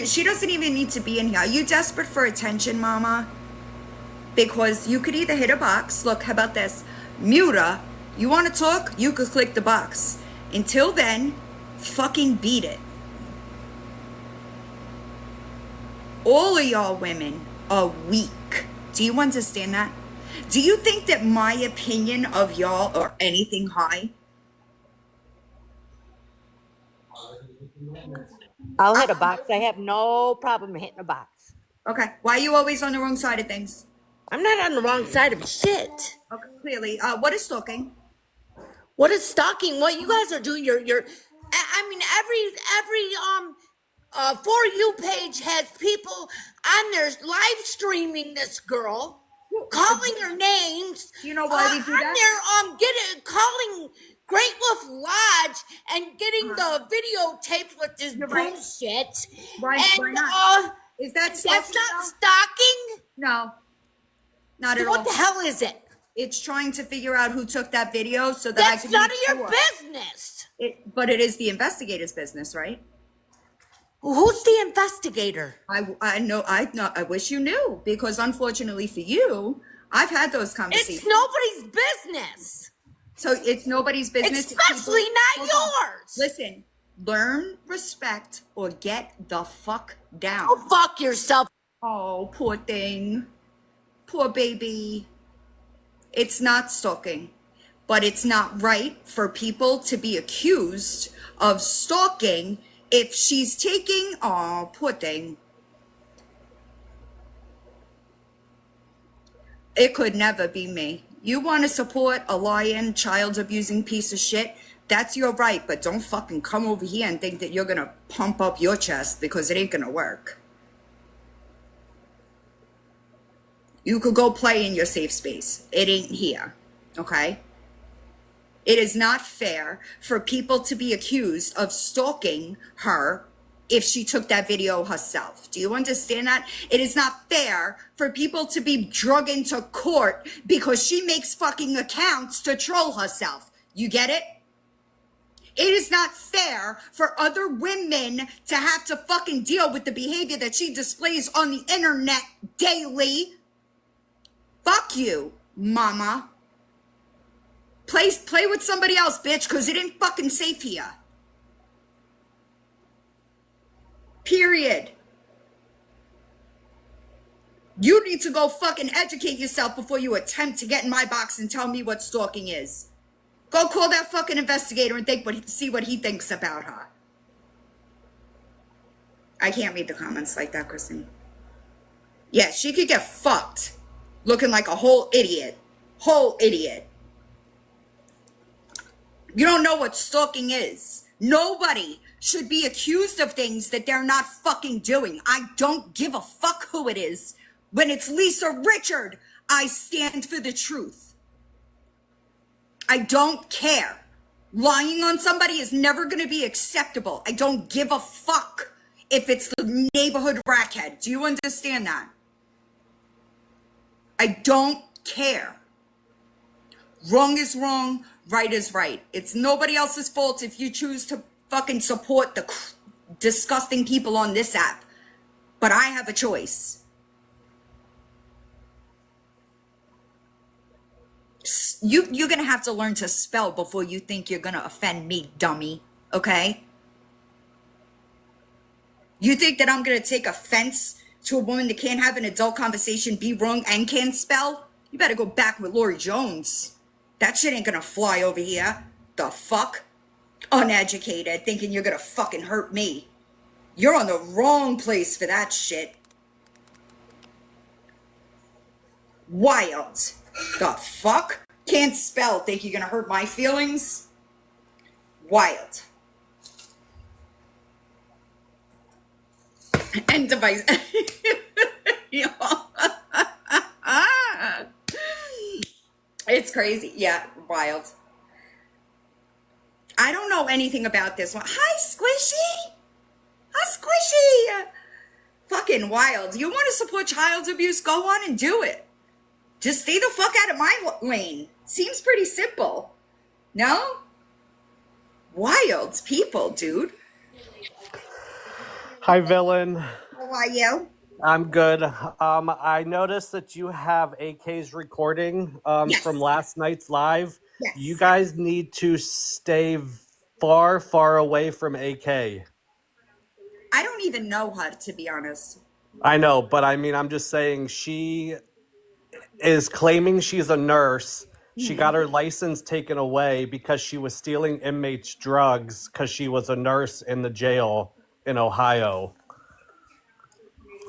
She doesn't even need to be in here. Are you desperate for attention, mama? Because you could either hit a box. Look, how about this? Mute her. You want to talk? You could click the box. Until then, fucking beat it. All of y'all women are weak. Do you understand that? Do you think that my opinion of y'all or anything high? I'll hit a box. I have no problem hitting a box. Okay. Why are you always on the wrong side of things? I'm not on the wrong side of shit. Okay, clearly. What is stalking? What is stalking? What you guys are doing? I mean, every For You page has people on there live streaming this girl, calling her names. Do you know why we do that? On there, calling Great Wolf Lodge and getting the videotape with this bullshit. Why And not? Is that that's not stalking? No. Not at all. What the hell is it? It's trying to figure out who took that video so that That's I can none of make your sure. business. But it is the investigator's business, right? Who's the investigator? I know. I wish you knew, because unfortunately for you, I've had those conversations. It's nobody's business. So it's nobody's business. Especially not yours. Listen, learn respect or get the fuck down. Go fuck yourself. Oh, poor thing. Poor baby. It's not stalking, but it's not right for people to be accused of stalking if she's taking, oh, poor thing. It could never be me. You want to support a lying, child abusing piece of shit? That's your right, but don't fucking come over here and think that you're going to pump up your chest, because it ain't going to work. You could go play in your safe space. It ain't here, okay? It is not fair for people to be accused of stalking her if she took that video herself. Do you understand that? It is not fair for people to be drug into court because she makes fucking accounts to troll herself. You get it? It is not fair for other women to have to fucking deal with the behavior that she displays on the internet daily. Fuck you, mama. Play with somebody else, bitch, because it ain't fucking safe here. Period. You need to go fucking educate yourself before you attempt to get in my box and tell me what stalking is. Go call that fucking investigator and see what he thinks about her. I can't read the comments like that, Christine. Yeah, she could get fucked. Looking like a whole idiot. Whole idiot. You don't know what stalking is. Nobody should be accused of things that they're not fucking doing. I don't give a fuck who it is. When it's Lisa Richard, I stand for the truth. I don't care. Lying on somebody is never going to be acceptable. I don't give a fuck if it's the neighborhood crackhead. Do you understand that? I don't care. Wrong is wrong, right is right. It's nobody else's fault if you choose to fucking support the disgusting people on this app. But I have a choice. You're gonna have to learn to spell before you think you're gonna offend me, dummy. Okay? You think that I'm gonna take offense to a woman that can't have an adult conversation, be wrong, and can't spell? You better go back with Lori Jones. That shit ain't gonna fly over here. The fuck? Uneducated, thinking you're gonna fucking hurt me. You're on the wrong place for that shit. Wild. The fuck? Can't spell, think you're gonna hurt my feelings? Wild. End device. It's crazy. Yeah, wild. I don't know anything about this one. Hi, Squishy. Hi, Squishy. Fucking wild. You want to support child abuse? Go on and do it. Just stay the fuck out of my lane. Seems pretty simple. No? Wild people, dude. Hi, Villain. How are you? I'm good. I noticed that you have AK's recording Yes. from last night's live. Yes. You guys need to stay far, far away from AK. I don't even know her, to be honest. I know, but I mean, I'm just saying she is claiming she's a nurse. She got her license taken away because she was stealing inmates' drugs because she was a nurse in the jail in Ohio.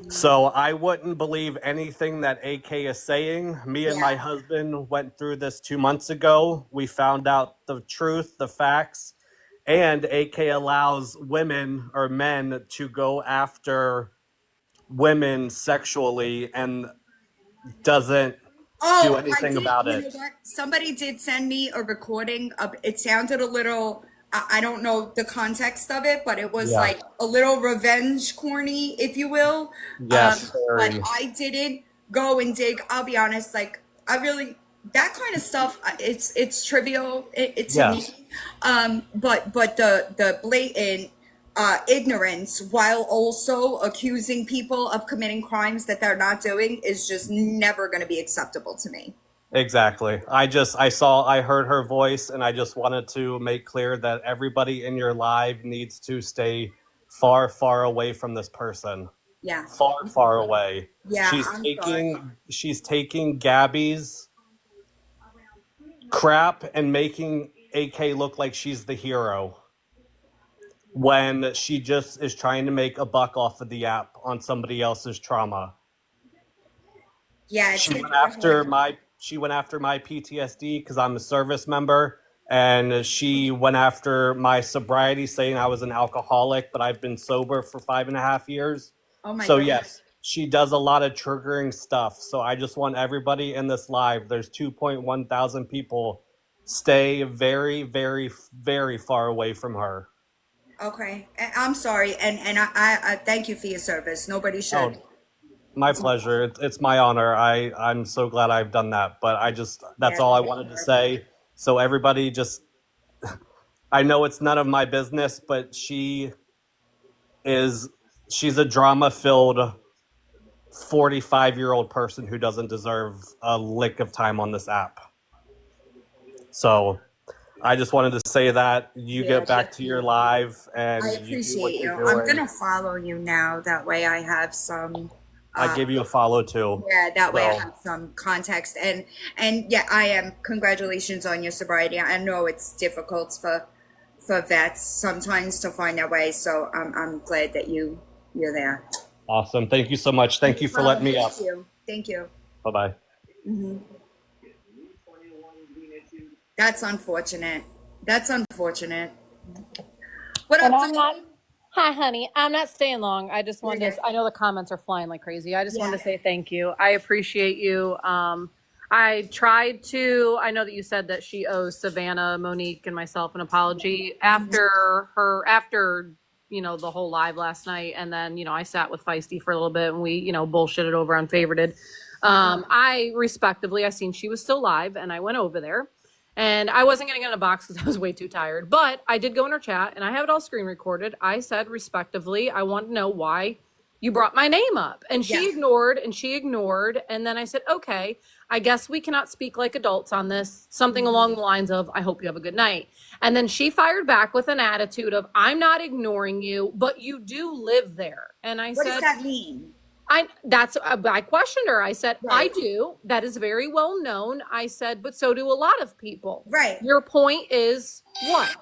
So I wouldn't believe anything that AK is saying. Me and my husband went through this 2 months ago. We found out the truth, the facts, and AK allows women or men to go after women sexually and doesn't do anything about you it. know what? Somebody did send me a recording of it. Sounded a little, I don't know the context of it, but it was Yeah. like a little revenge corny, if you will. Yes, But very. I didn't go and dig. I'll be honest, like I really, that kind of stuff, it's trivial to Yes. me. But the blatant ignorance while also accusing people of committing crimes that they're not doing is just never going to be acceptable to me. Exactly. I heard her voice, and I just wanted to make clear that everybody in your live needs to stay far, far away from this person. Yeah. Far, far away. Yeah, She's I'm taking Gabby's crap and making AK look like she's the hero when she just is trying to make a buck off of the app on somebody else's trauma. Yeah, She went after my PTSD because I'm a service member, and she went after my sobriety, saying I was an alcoholic, but I've been sober for 5.5 years. Oh my So God. yes, she does a lot of triggering stuff. So I just want everybody in this live, there's 2.1 thousand people, stay very, very, very far away from her. Okay, I'm sorry, and I thank you for your service. Nobody should. Oh, my pleasure. It's my honor. I'm so glad I've done that. But that's all I wanted to say. So everybody just, I know it's none of my business, but she's a drama-filled 45-year-old person who doesn't deserve a lick of time on this app. So I just wanted to say that you get back to your live and I you do what appreciate you. you're I'm doing. gonna follow you now. That way, I have some. I give you a follow too. Yeah, that way I So- have some context. And yeah, I am. Congratulations on your sobriety. I know it's difficult for vets sometimes to find their way. So I'm glad that you're there. Awesome. Thank you so much. Thank you for letting me up. Thank you. Bye-bye. That's unfortunate. That's unfortunate. What And up? I'm not. Hi, honey. I'm not staying long. I just wanted Okay. to. I know the comments are flying like crazy. I just wanted Yeah. to say thank you. I appreciate you. I tried to. I know that you said that she owes Savannah, Monique, and myself an apology after the whole live last night, and then I sat with Feisty for a little bit, and we bullshitted over on Favorited. I respectively, I seen she was still live, and I went over there. And I wasn't going to get in a box because I was way too tired. But I did go in her chat, and I have it all screen recorded. I said, respectively, I want to know why you brought my name up. And she ignored, and she ignored. And then I said, okay, I guess we cannot speak like adults on this. Something along the lines of, I hope you have a good night. And then she fired back with an attitude of, I'm not ignoring you, but you do live there. And I What said, does that mean? I questioned her. I said, I Right. do. That is very well known. I said, but so do a lot of people. Right. Your point is what?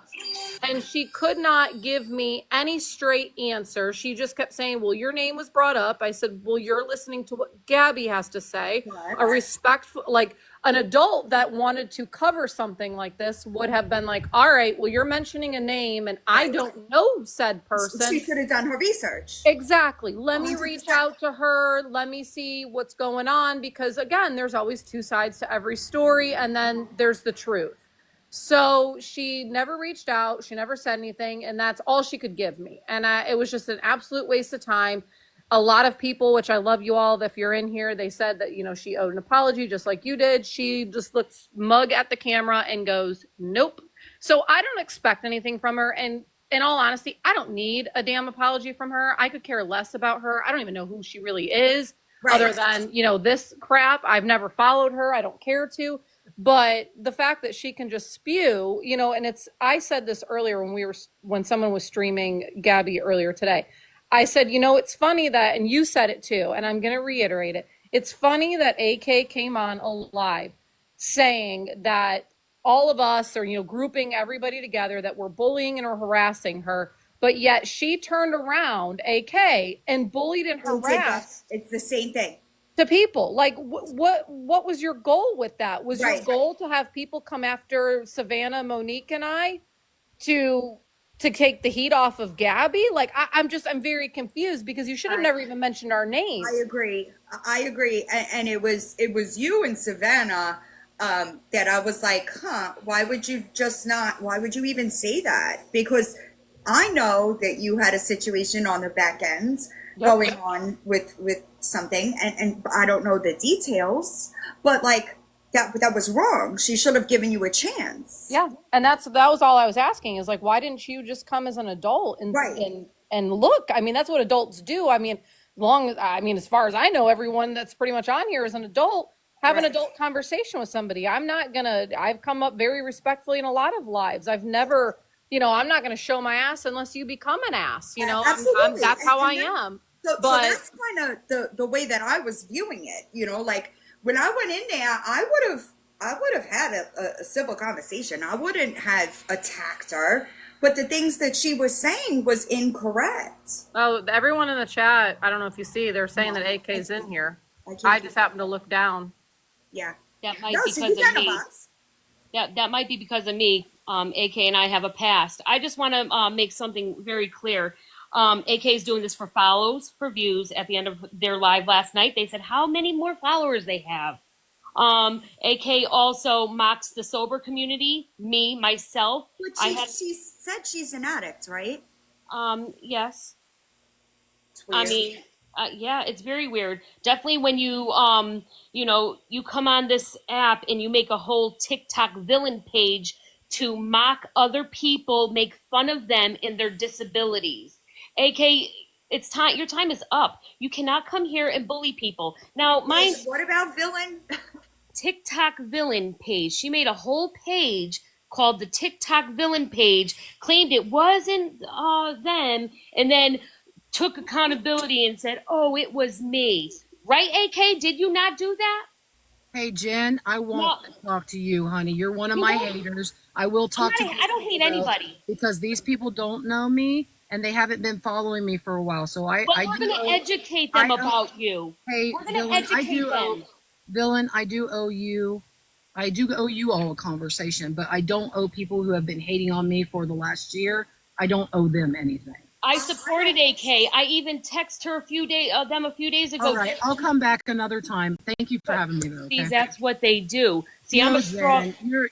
And she could not give me any straight answer. She just kept saying, well, your name was brought up. I said, well, you're listening to what Gabby has to say. Correct. A respectful, like an adult that wanted to cover something like this would have been like, all right, well, you're mentioning a name and I don't know said person. She could have done her research. Exactly. Let me 100%. reach out to her. Let me see what's going on. Because again, there's always two sides to every story. And then there's the truth. So she never reached out. She never said anything. And that's all she could give me. And it was just an absolute waste of time. A lot of people, which I love you all, if you're in here, they said that, you know, she owed an apology just like you did. She just looked smug at the camera and goes, nope. So I don't expect anything from her. And in all honesty, I don't need a damn apology from her. I could care less about her. I don't even know who she really is, Right. other than, you know, this crap. I've never followed her. I don't care to. But the fact that she can just spew, you know, and I said this earlier when someone was streaming Gabby earlier today. I said, you know, it's funny that, and you said it too, and I'm going to reiterate it. It's funny that AK came on live saying that all of us are, you know, grouping everybody together that we're bullying and or harassing her, but yet she turned around, AK, and bullied and harassed It's the same thing. to people. Like, what was your goal with that? Was your Right. goal to have people come after Savannah, Monique, and I to take the heat off of Gabby? Like, I'm very confused because you should have never even mentioned our names. I agree. And it was you and Savannah that I was like, why would you even say that? Because I know that you had a situation on the back end going on with something, and I don't know the details, but like that was wrong. She should have given you a chance. Yeah, and that was all I was asking is like, why didn't you just come as an adult and Right. and look? I mean, that's what adults do. I mean, as far as I know, everyone that's pretty much on here is an adult. Have an Right. adult conversation with somebody. I've come up very respectfully in a lot of lives. I've never, you know, I'm not gonna show my ass unless you become an ass. You know, Absolutely. that's how I And am. So But that's kind of the way that I was viewing it, you know, like when I went in there, I would have had a civil conversation. I wouldn't have attacked her, but the things that she was saying was incorrect. oh, everyone in the chat, I don't know if you see, they're saying that AK's in here. can't I do just happened to look down. Yeah. That might No, be so because you of got a me. box. That might be because of me. AK and I have a past. I just want to make something very clear. AK is doing this for follows, for views. At the end of their live last night, they said how many more followers they have. AK also mocks the sober community, me, myself. But she said she's an addict, right? Yes. It's weird. I mean, yeah, it's very weird. Definitely when you, you know, you come on this app and you make a whole TikTok villain page to mock other people, make fun of them and their disabilities. AK, it's time. Your time is up. You cannot come here and bully people. Now, my What about villain? TikTok villain page. She made a whole page called the TikTok villain page, claimed it wasn't them, and then took accountability and said, oh, it was me. Right, AK? Did you not do that? Hey, Jen, I won't talk to you, honey. You're one of my haters. I will talk to you. I don't hate anybody. Because these people don't know me and they haven't been following me for a while. So But we're going to educate them about you. Hey, We're going to Villain, educate them. Villain, I do owe you all a conversation, but I don't owe people who have been hating on me for the last year. I don't owe them anything. I supported AK. I even texted her a few days ago. All right, I'll come back another time. Thank you for having me, though. See, Okay? that's what they do. See, I'm No, a strong. Jen,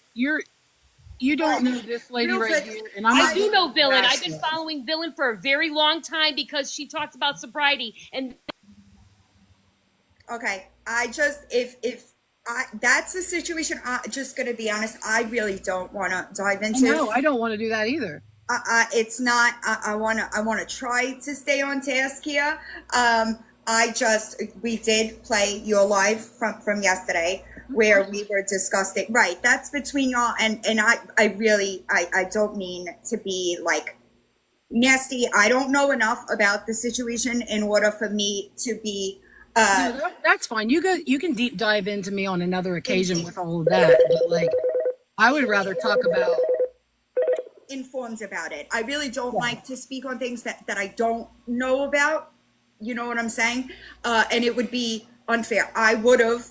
you don't know this lady right here, and I'm I not do know Villain. I've rational. been following Villain for a very long time because she talks about sobriety and Okay, that's the situation. I'm just gonna be honest. I really don't want to dive into. No, I don't want to do that either. It's not. I want to try to stay on task here. We did play your live from yesterday where we were discussing. Right, that's between y'all, and I really don't mean to be like nasty. I don't know enough about the situation in order for me to be That's fine. You can deep dive into me on another occasion with all of that. But like, I would rather talk about informed about it. I really don't like to speak on things that I don't know about. You know what I'm saying? And it would be unfair. I would have,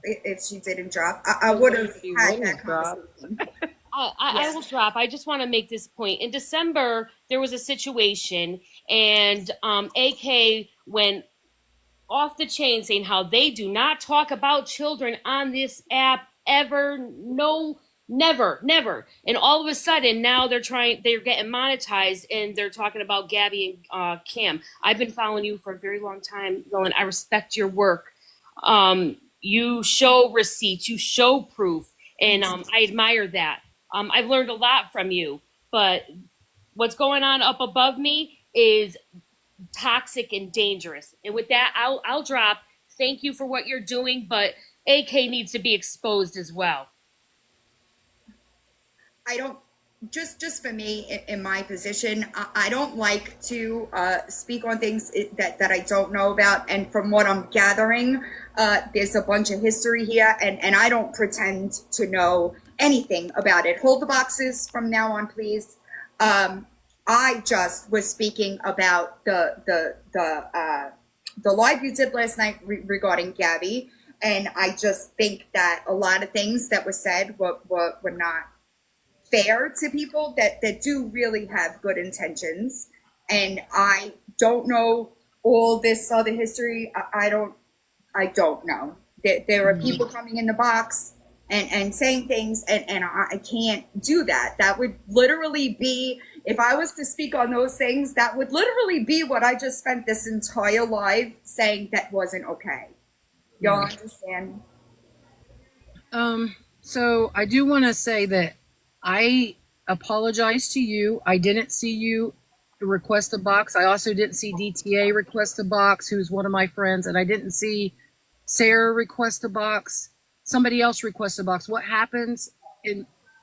if she didn't drop, I would have had that conversation. I will drop. I just want to make this point. In December, there was a situation, and AK went off the chain saying how they do not talk about children on this app ever. No, never. And all of a sudden, now they're getting monetized, and they're talking about Gabby and Cam. I've been following you for a very long time, Dylan. I respect your work. You show receipts, you show proof, and I admire that. I've learned a lot from you, but what's going on up above me is toxic and dangerous. And with that, I'll drop. Thank you for what you're doing, but AK needs to be exposed as well. I don't, just for me in my position, I don't like to speak on things that I don't know about. And from what I'm gathering, there's a bunch of history here, and I don't pretend to know anything about it. Hold the boxes from now on, please. I just was speaking about the live you did last night regarding Gabby, and I just think that a lot of things that were said were not fair to people that do really have good intentions. And I don't know all this other history. I don't know. There are people coming in the box and saying things, and I can't do that. That would literally be, if I was to speak on those things, that would literally be what I just spent this entire live saying that wasn't okay. Y'all understand? So I do want to say that I apologize to you. I didn't see you request a box. I also didn't see DTA request a box, who's one of my friends, and I didn't see Sarah request a box. Somebody else request a box. What happens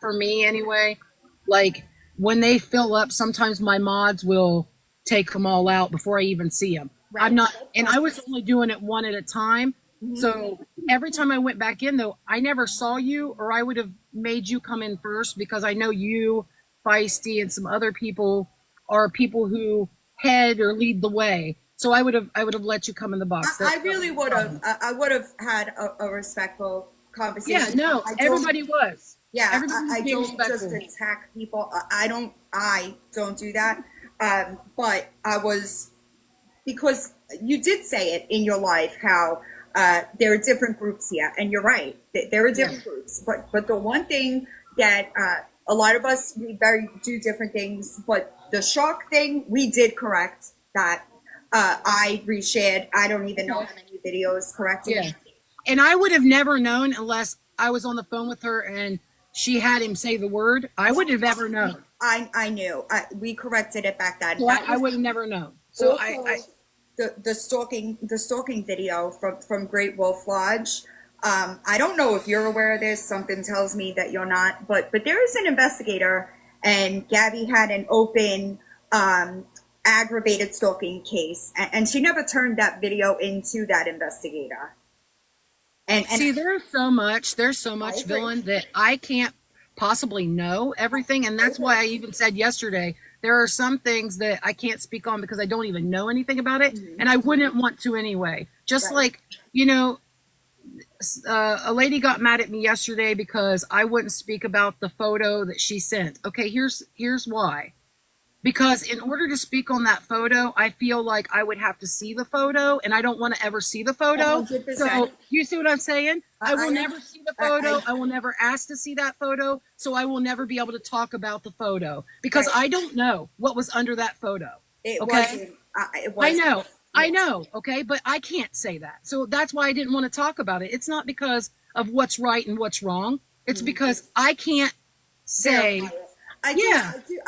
for me anyway, like when they fill up, sometimes my mods will take them all out before I even see them. Right. I'm not, and I was only doing it one at a time. Mm-hmm. So every time I went back in, though, I never saw you, or I would have made you come in first, because I know you, Feisty, and some other people are people who head or lead the way. So I would have let you come in the box. I really would have. I would have had a respectful conversation. Yeah, no, everybody was. Yeah, everybody I don't just attack people. I don't do that. But I was, because you did say it in your life how there are different groups here, and you're right. There are different groups. But the one thing that a lot of us, we do different things. But the shark thing, we did correct that. I reshared, I don't even know how many videos corrected. Yeah. And I would have never known unless I was on the phone with her and she had him say the word. I wouldn't have ever known. I knew. We corrected it back then. So I would have never known. So the stalking video from Great Wolf Lodge. I don't know if you're aware of this. Something tells me that you're not. But there is an investigator, and Gabby had an open aggravated stalking case, and she never turned that video into that investigator. And see, there's so much Dylan, that I can't possibly know everything, and that's why I even said yesterday there are some things that I can't speak on because I don't even know anything about it, and I wouldn't want to anyway. Just like, you know, a lady got mad at me yesterday because I wouldn't speak about the photo that she sent. Okay, here's why. Because in order to speak on that photo, I feel like I would have to see the photo, and I don't want to ever see the photo. 100%. So you see what I'm saying? I will never see the photo. I will never ask to see that photo. So I will never be able to talk about the photo because I don't know what was under that photo. It wasn't. It wasn't. I know. I know. Okay. But I can't say that. So that's why I didn't want to talk about it. It's not because of what's right and what's wrong. It's because I can't say. I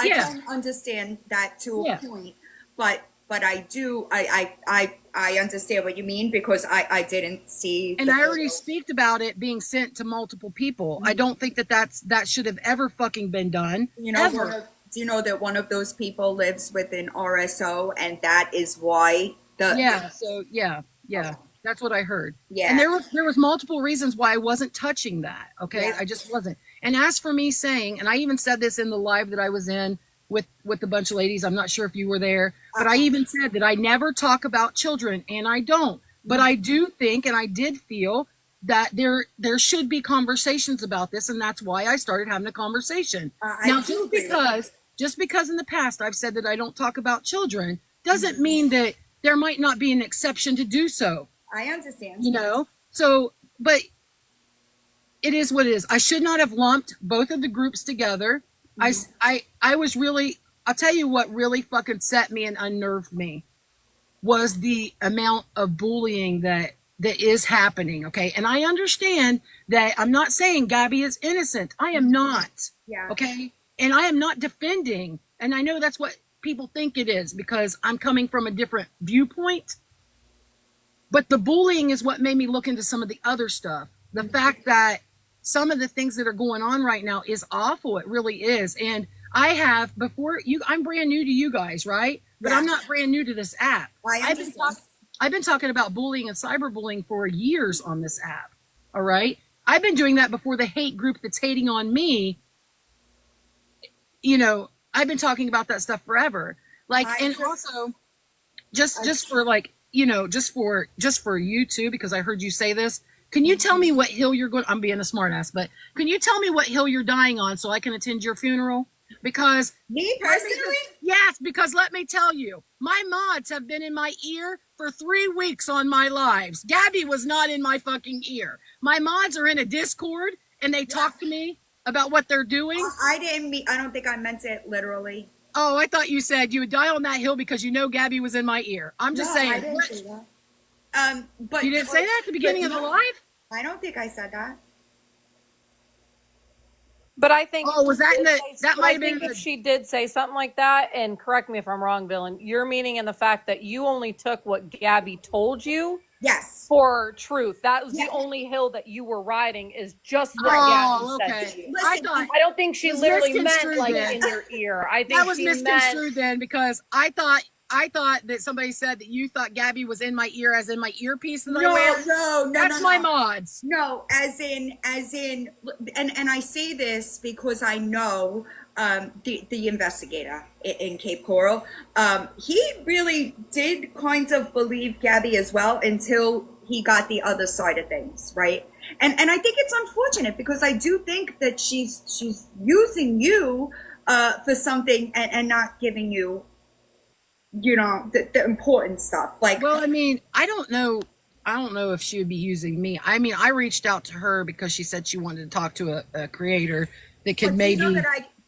don't understand that to a point, but I do. I understand what you mean because I didn't see. And I already speak about it being sent to multiple people. I don't think that should have ever fucking been done. You know, ever. Do you know that one of those people lives with an RSO, and that is why So yeah. That's what I heard. Yeah. And there was multiple reasons why I wasn't touching that. Okay. Yeah. I just wasn't. And as for me saying, and I even said this in the live that I was in with a bunch of ladies, I'm not sure if you were there, but I even said that I never talk about children, and I don't. But I do think, and I did feel that there should be conversations about this, and that's why I started having a conversation. Now, just because in the past I've said that I don't talk about children doesn't mean that there might not be an exception to do so. I understand. You know, so, but it is what it is. I should not have lumped both of the groups together. I was really, I'll tell you what really fucking set me and unnerved me was the amount of bullying that is happening. Okay. And I understand that I'm not saying Gabby is innocent. I am not. Yeah. Okay. And I am not defending. And I know that's what people think it is because I'm coming from a different viewpoint. But the bullying is what made me look into some of the other stuff. The fact that some of the things that are going on right now is awful. It really is. And I have I'm brand new to you guys, right? But Yeah. I'm not brand new to this app. I've been talking about bullying and cyberbullying for years on this app. All right. I've been doing that before the hate group that's hating on me. You know, I've been talking about that stuff forever. Like, also just for like, you know, just for you too, because I heard you say this. Can you tell me what hill you're going? I'm being a smartass, but can you tell me what hill you're dying on so I can attend your funeral? Because Me personally? yes, because let me tell you, my mods have been in my ear for 3 weeks on my lives. Gabby was not in my fucking ear. My mods are in a Discord and they talk to me about what they're doing. I don't think I meant it literally. Oh, I thought you said you would die on that hill because you know Gabby was in my ear. I'm just saying. I didn't say that. But You didn't say that at the beginning of the live? I don't think I said that. But I think. Oh, was that in the? That might I have been. think if she did say something like that, and correct me if I'm wrong, Villain, you're meaning in the fact that you only took what Gabby told you Yes. for truth. That was Yeah. the only hill that you were riding is just what Oh, Gabby said okay. to you. Listen, I don't think she It was literally meant misconstrued like then. in your ear. I think That was she misconstrued meant. then because I thought that somebody said that you thought Gabby was in my ear as in my earpiece that I wear. No. That's my mods. No, as in, and I say this because I know the investigator in Cape Coral. He really did kind of believe Gabby as well until he got the other side of things, right? And I think it's unfortunate because I do think that she's using you for something and not giving you, you know, the important stuff. Like, Well, I mean, I don't know if she would be using me. I mean, I reached out to her because she said she wanted to talk to a creator that could maybe.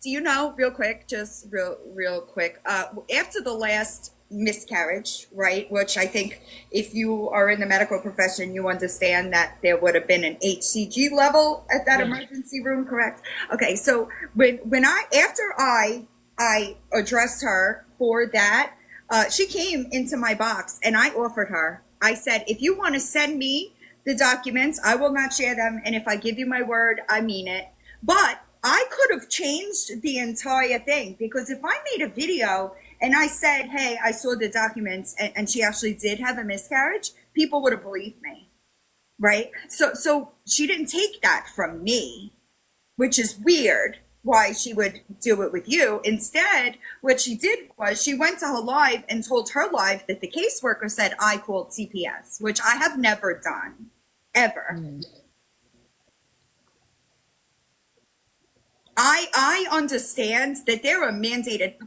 Do you know, real quick, just real quick, after the last miscarriage, right, which I think if you are in the medical profession, you understand that there would have been an HCG level at that emergency room, correct? Okay, so after I addressed her for that, she came into my box and I offered her, I said, if you want to send me the documents, I will not share them. And if I give you my word, I mean it. But I could have changed the entire thing because if I made a video and I said, hey, I saw the documents and she actually did have a miscarriage, people would have believed me, right? So she didn't take that from me, which is weird why she would do it with you. Instead, what she did was she went to her live and told her live that the caseworker said I called CPS, which I have never done, ever. I understand that there are mandated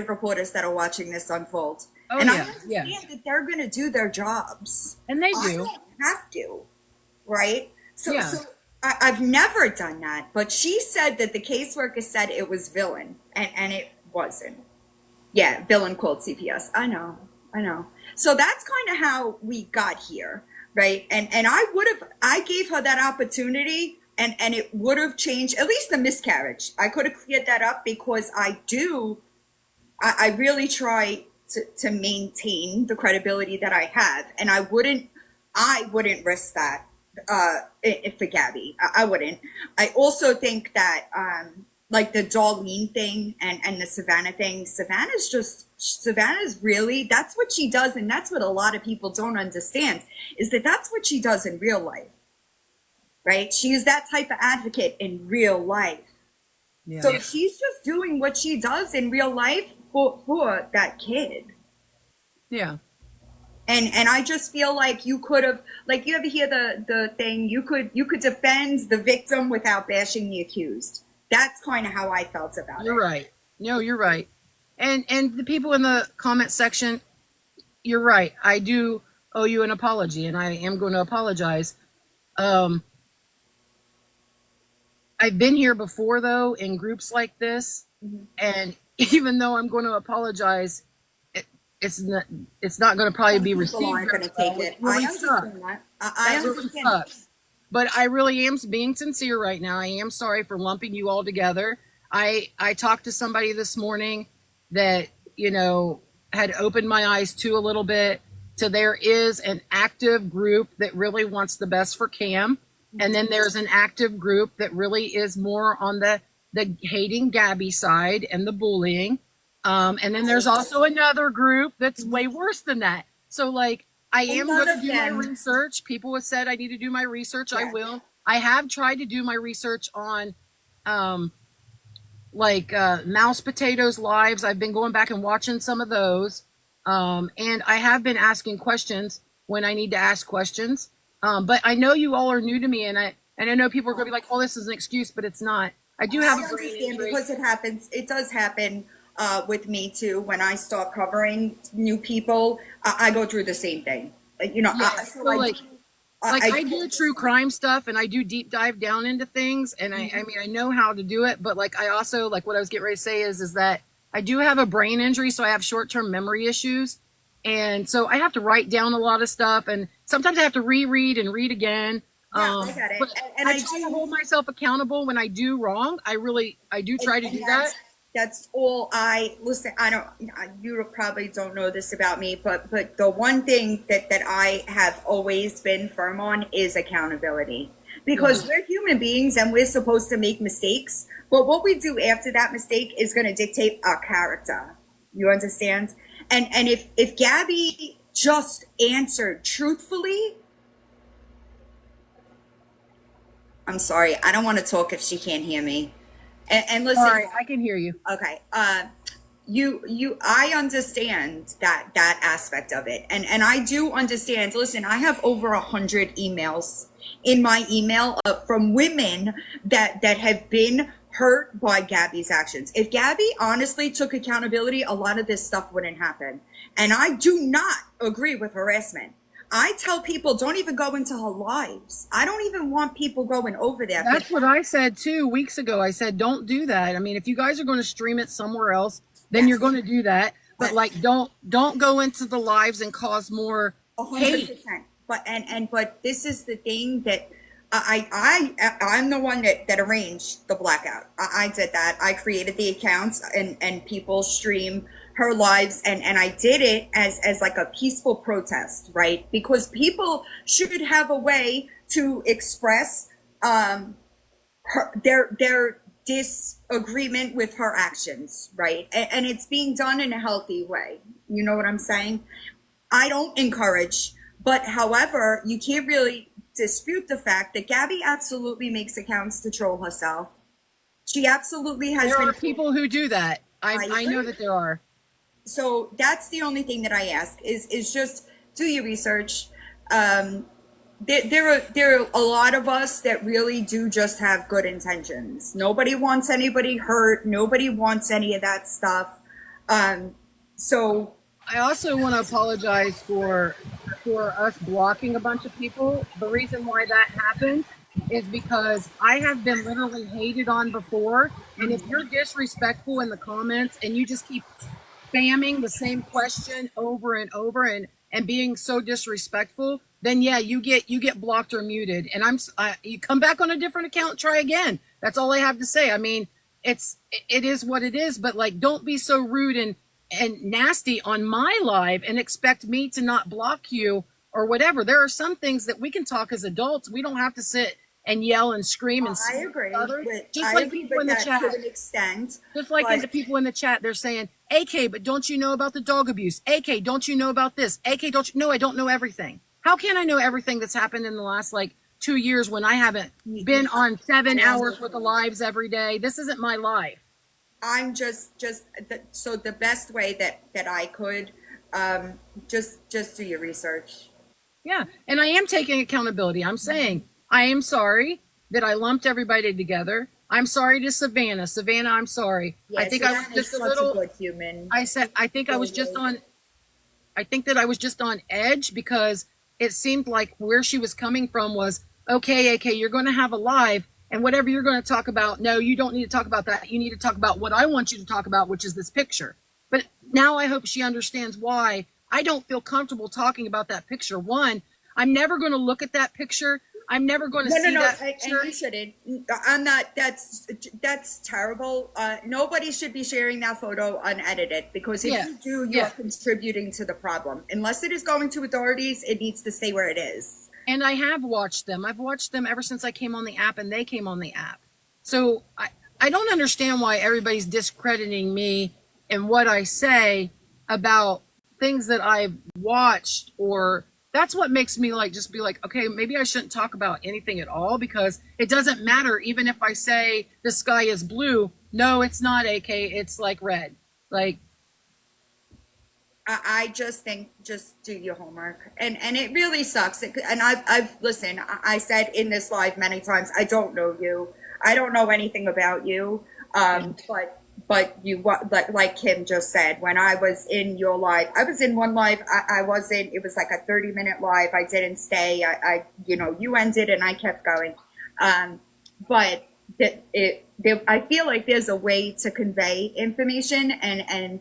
reporters that are watching this unfold. Oh, and yeah, I understand yeah. that they're going to do their jobs. And they I do. don't have to, right? So, Yeah. so I've never done that. But she said that the caseworker said it was Villain, and it wasn't. Yeah, Villain called CPS. I know. So that's kind of how we got here, right? And I gave her that opportunity, and it would have changed at least the miscarriage. I could have cleared that up because I really try to maintain the credibility that I have, and I wouldn't risk that for Gabby. I wouldn't. I also think that like the Darlene thing and the Savannah thing, Savannah's just Savannah's really, that's what she does, and that's what a lot of people don't understand, is that that's what she does in real life, right? She is that type of advocate in real life. Yeah. So she's just doing what she does in real life for that kid. Yeah. And I just feel like you could have, like, you ever hear the thing, you could defend the victim without bashing the accused. That's kind of how I felt about it. You're right. No, you're right. And the people in the comment section, you're right. I do owe you an apology, and I am going to apologize. I've been here before, though, in groups like this, and even though I'm going to apologize, it's not going to probably be received. People aren't going to take it. Really I understand that. I That really understand. sucks. But I really am being sincere right now. I am sorry for lumping you all together. I talked to somebody this morning that, you know, had opened my eyes to a little bit to there is an active group that really wants the best for Cam. And then there's an active group that really is more on the hating Gabby side and the bullying. And then there's also another group that's way worse than that. So, like, I am going to do my research. People have said I need to do my research. I will. I have tried to do my research on, Mouse Potatoes lives. I've been going back and watching some of those. And I have been asking questions when I need to ask questions. But I know you all are new to me, and I know people are going to be like, "Oh, this is an excuse," but it's not. I do have a brain understand injury. because it happens. It does happen with me too. When I start covering new people, I go through the same thing. Like, you know, I do true crime stuff, and I do deep dive down into things, and I mean, I know how to do it, but like, I also, like, what I was getting ready to say is that I do have a brain injury, so I have short-term memory issues, and so I have to write down a lot of stuff, and sometimes I have to reread and read again. I get it. But And I try to hold myself accountable when I do wrong. I do try to do that. That's all listen. You probably don't know this about me, but the one thing that I have always been firm on is accountability, because we're human beings and we're supposed to make mistakes. But what we do after that mistake is going to dictate our character. You understand? And if Gabby just answered truthfully, I'm sorry, I don't want to talk if she can't hear me. And listen, Sorry, I can hear you. okay. I understand that aspect of it. And I do understand. Listen, I have over 100 emails in my email from women that have been hurt by Gabby's actions. If Gabby honestly took accountability, a lot of this stuff wouldn't happen. And I do not agree with harassment. I tell people, don't even go into her lives. I don't even want people going over there. That's what I said 2 weeks ago. I said, don't do that. I mean, if you guys are going to stream it somewhere else, then you're going to do that. But like, don't go into the lives and cause more 100%. But this is the thing that I'm the one that arranged the blackout. I did that. I created the accounts and people stream her lives, and I did it as like a peaceful protest, right? Because people should have a way to express their disagreement with her actions, right? And it's being done in a healthy way. You know what I'm saying? I don't encourage, but however, you can't really dispute the fact that Gabby absolutely makes accounts to troll herself. She absolutely has There been. are people who do that. I know that there are. So that's the only thing that I ask is just do your research. There are a lot of us that really do just have good intentions. Nobody wants anybody hurt. Nobody wants any of that stuff. So I also want to apologize for us blocking a bunch of people. The reason why that happened is because I have been literally hated on before. And if you're disrespectful in the comments and you just keep spamming the same question over and over and being so disrespectful, then yeah, you get blocked or muted. And you come back on a different account, try again. That's all I have to say. I mean, it is what it is, but like, don't be so rude and nasty on my live and expect me to not block you or whatever. There are some things that we can talk as adults. We don't have to sit and yell and scream and I scream agree. at others. With, Just I like agree people with in the that chat. to an extent. Just like but the people in the chat, they're saying, AK, but don't you know about the dog abuse? AK, don't you know about this? AK, don't you know? I don't know everything. How can I know everything that's happened in the last like 2 years when I haven't been on 7 hours with the lives every day? This isn't my life. I'm so the best way that I could, just do your research. Yeah, and I am taking accountability. I'm saying I am sorry that I lumped everybody together. I'm sorry to Savannah. Savannah, I'm sorry. Yeah, I think I was Savannah is just a such little. good human. I said I think I was just on. I think that I was just on edge because it seemed like where she was coming from was okay. AK, you're going to have a live, and whatever you're going to talk about. No, you don't need to talk about that. You need to talk about what I want you to talk about, which is this picture. But now I hope she understands why I don't feel comfortable talking about that picture. One, I'm never going to look at that picture. I'm never going to see that picture. And you shouldn't. I'm not. That's terrible. Nobody should be sharing that photo unedited because if you do, you are contributing to the problem. Unless it is going to authorities, it needs to stay where it is. And I have watched them. I've watched them ever since I came on the app and they came on the app. So I don't understand why everybody's discrediting me and what I say about things that I've watched, or that's what makes me like just be like, okay, maybe I shouldn't talk about anything at all because it doesn't matter. Even if I say the sky is blue, no, it's not, AK, it's like red. Like, I just think just do your homework, and it really sucks. And I've listened. I said in this live many times, I don't know you. I don't know anything about you. But you, like Kim just said, when I was in your live, I was in one live. I wasn't. It was like a 30-minute live. I didn't stay. You ended and I kept going. But I feel like there's a way to convey information, and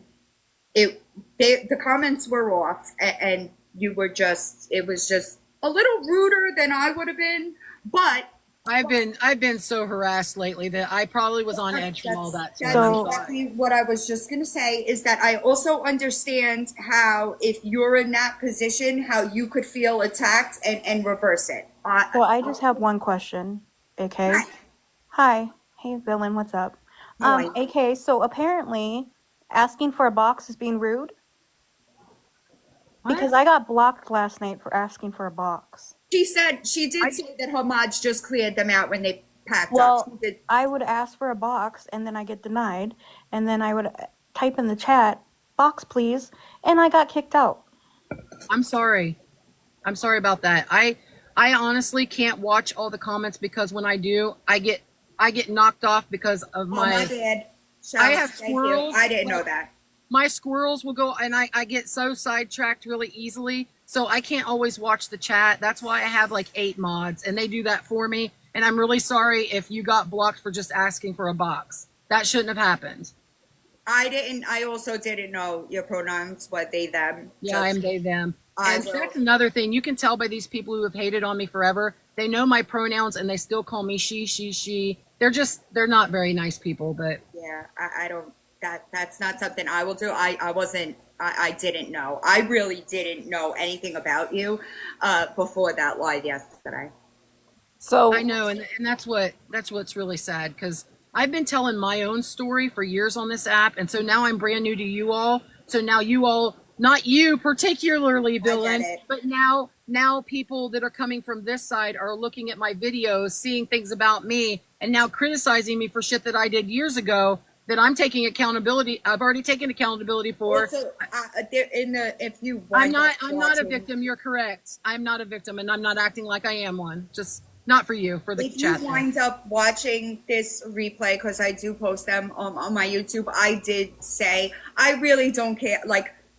the comments were off, and you were just. It was just a little ruder than I would have been, but. I've been so harassed lately that I probably was on edge from all that. That's exactly what I was just going to say, is that I also understand how, if you're in that position, how you could feel attacked and reverse it. Well, I just have one question, AK. Hi. Hey, Villain, what's up? AK, so apparently asking for a box is being rude? What? Because I got blocked last night for asking for a box. She did say that her mods just cleared them out when they packed up. Well, I would ask for a box and then I get denied, and then I would type in the chat, box please, and I got kicked out. I'm sorry. I'm sorry about that. I honestly can't watch all the comments because when I do, I get knocked off because of my bad. I have squirrels. I didn't know that. My squirrels will go, and I get so sidetracked really easily. So I can't always watch the chat. That's why I have like 8 mods, and they do that for me. And I'm really sorry if you got blocked for just asking for a box. That shouldn't have happened. I also didn't know your pronouns were they, them. Yeah, I'm they, them. And that's another thing. You can tell by these people who have hated on me forever. They know my pronouns, and they still call me she. They're not very nice people, but. Yeah, I don't. That's not something I will do. I didn't know. I really didn't know anything about you before that live yesterday. So I know, and that's what's really sad, because I've been telling my own story for years on this app, and so now I'm brand new to you all. So now you all, not you particularly, Villain, but now people that are coming from this side are looking at my videos, seeing things about me, and now criticizing me for shit that I did years ago. That I'm taking accountability. I've already taken accountability for. Also, I'm not a victim. You're correct. I'm not a victim, and I'm not acting like I am one. Just not for you, for the chat. If you wind up watching this replay, because I do post them on my YouTube, I did say I really don't care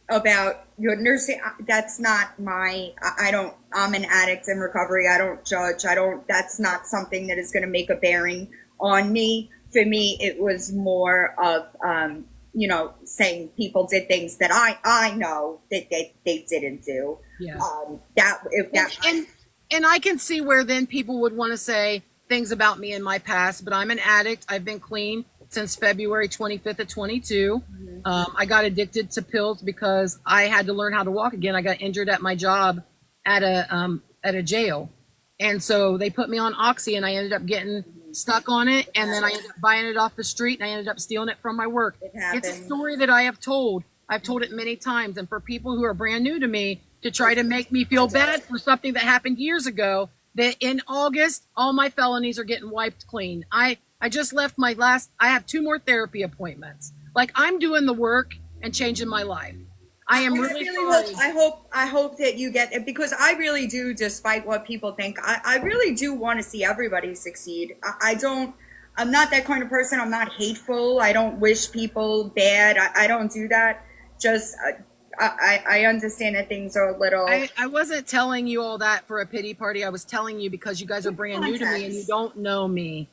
about your nursing. That's not my. I'm an addict in recovery. I don't judge. That's not something that is going to make a bearing on me. For me, it was more of, saying people did things that I know that they didn't do. Yeah. And I can see where then people would want to say things about me in my past, but I'm an addict. I've been clean since February 25th of 22. Mm-hmm. I got addicted to pills because I had to learn how to walk again. I got injured at my job at a jail. And so they put me on Oxy, and I ended up getting stuck on it. And then I ended up buying it off the street, and I ended up stealing it from my work. It's a story that I have told. I've told it many times. And for people who are brand new to me to try to make me feel bad for something that happened years ago, that in August, all my felonies are getting wiped clean. I just left I have 2 more therapy appointments. Like, I'm doing the work and changing my life. I am really sorry. I hope that you get it, because I really do, despite what people think, I really do want to see everybody succeed. I'm not that kind of person. I'm not hateful. I don't wish people bad. I don't do that. Just, I understand that things are a little. I wasn't telling you all that for a pity party. I was telling you because you guys are brand new to me and you don't know me.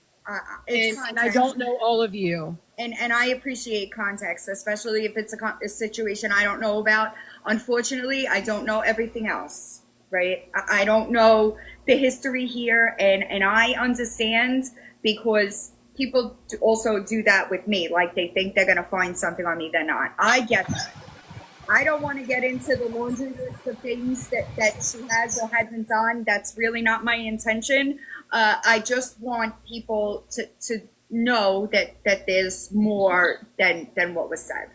And I don't know all of you. And I appreciate context, especially if it's a situation I don't know about. Unfortunately, I don't know everything else, right? I don't know the history here, and I understand, because people also do that with me. Like, they think they're going to find something on me. They're not. I get that. I don't want to get into the laundry list of things that she has or hasn't done. That's really not my intention. I just want people to know that there's more than what was said.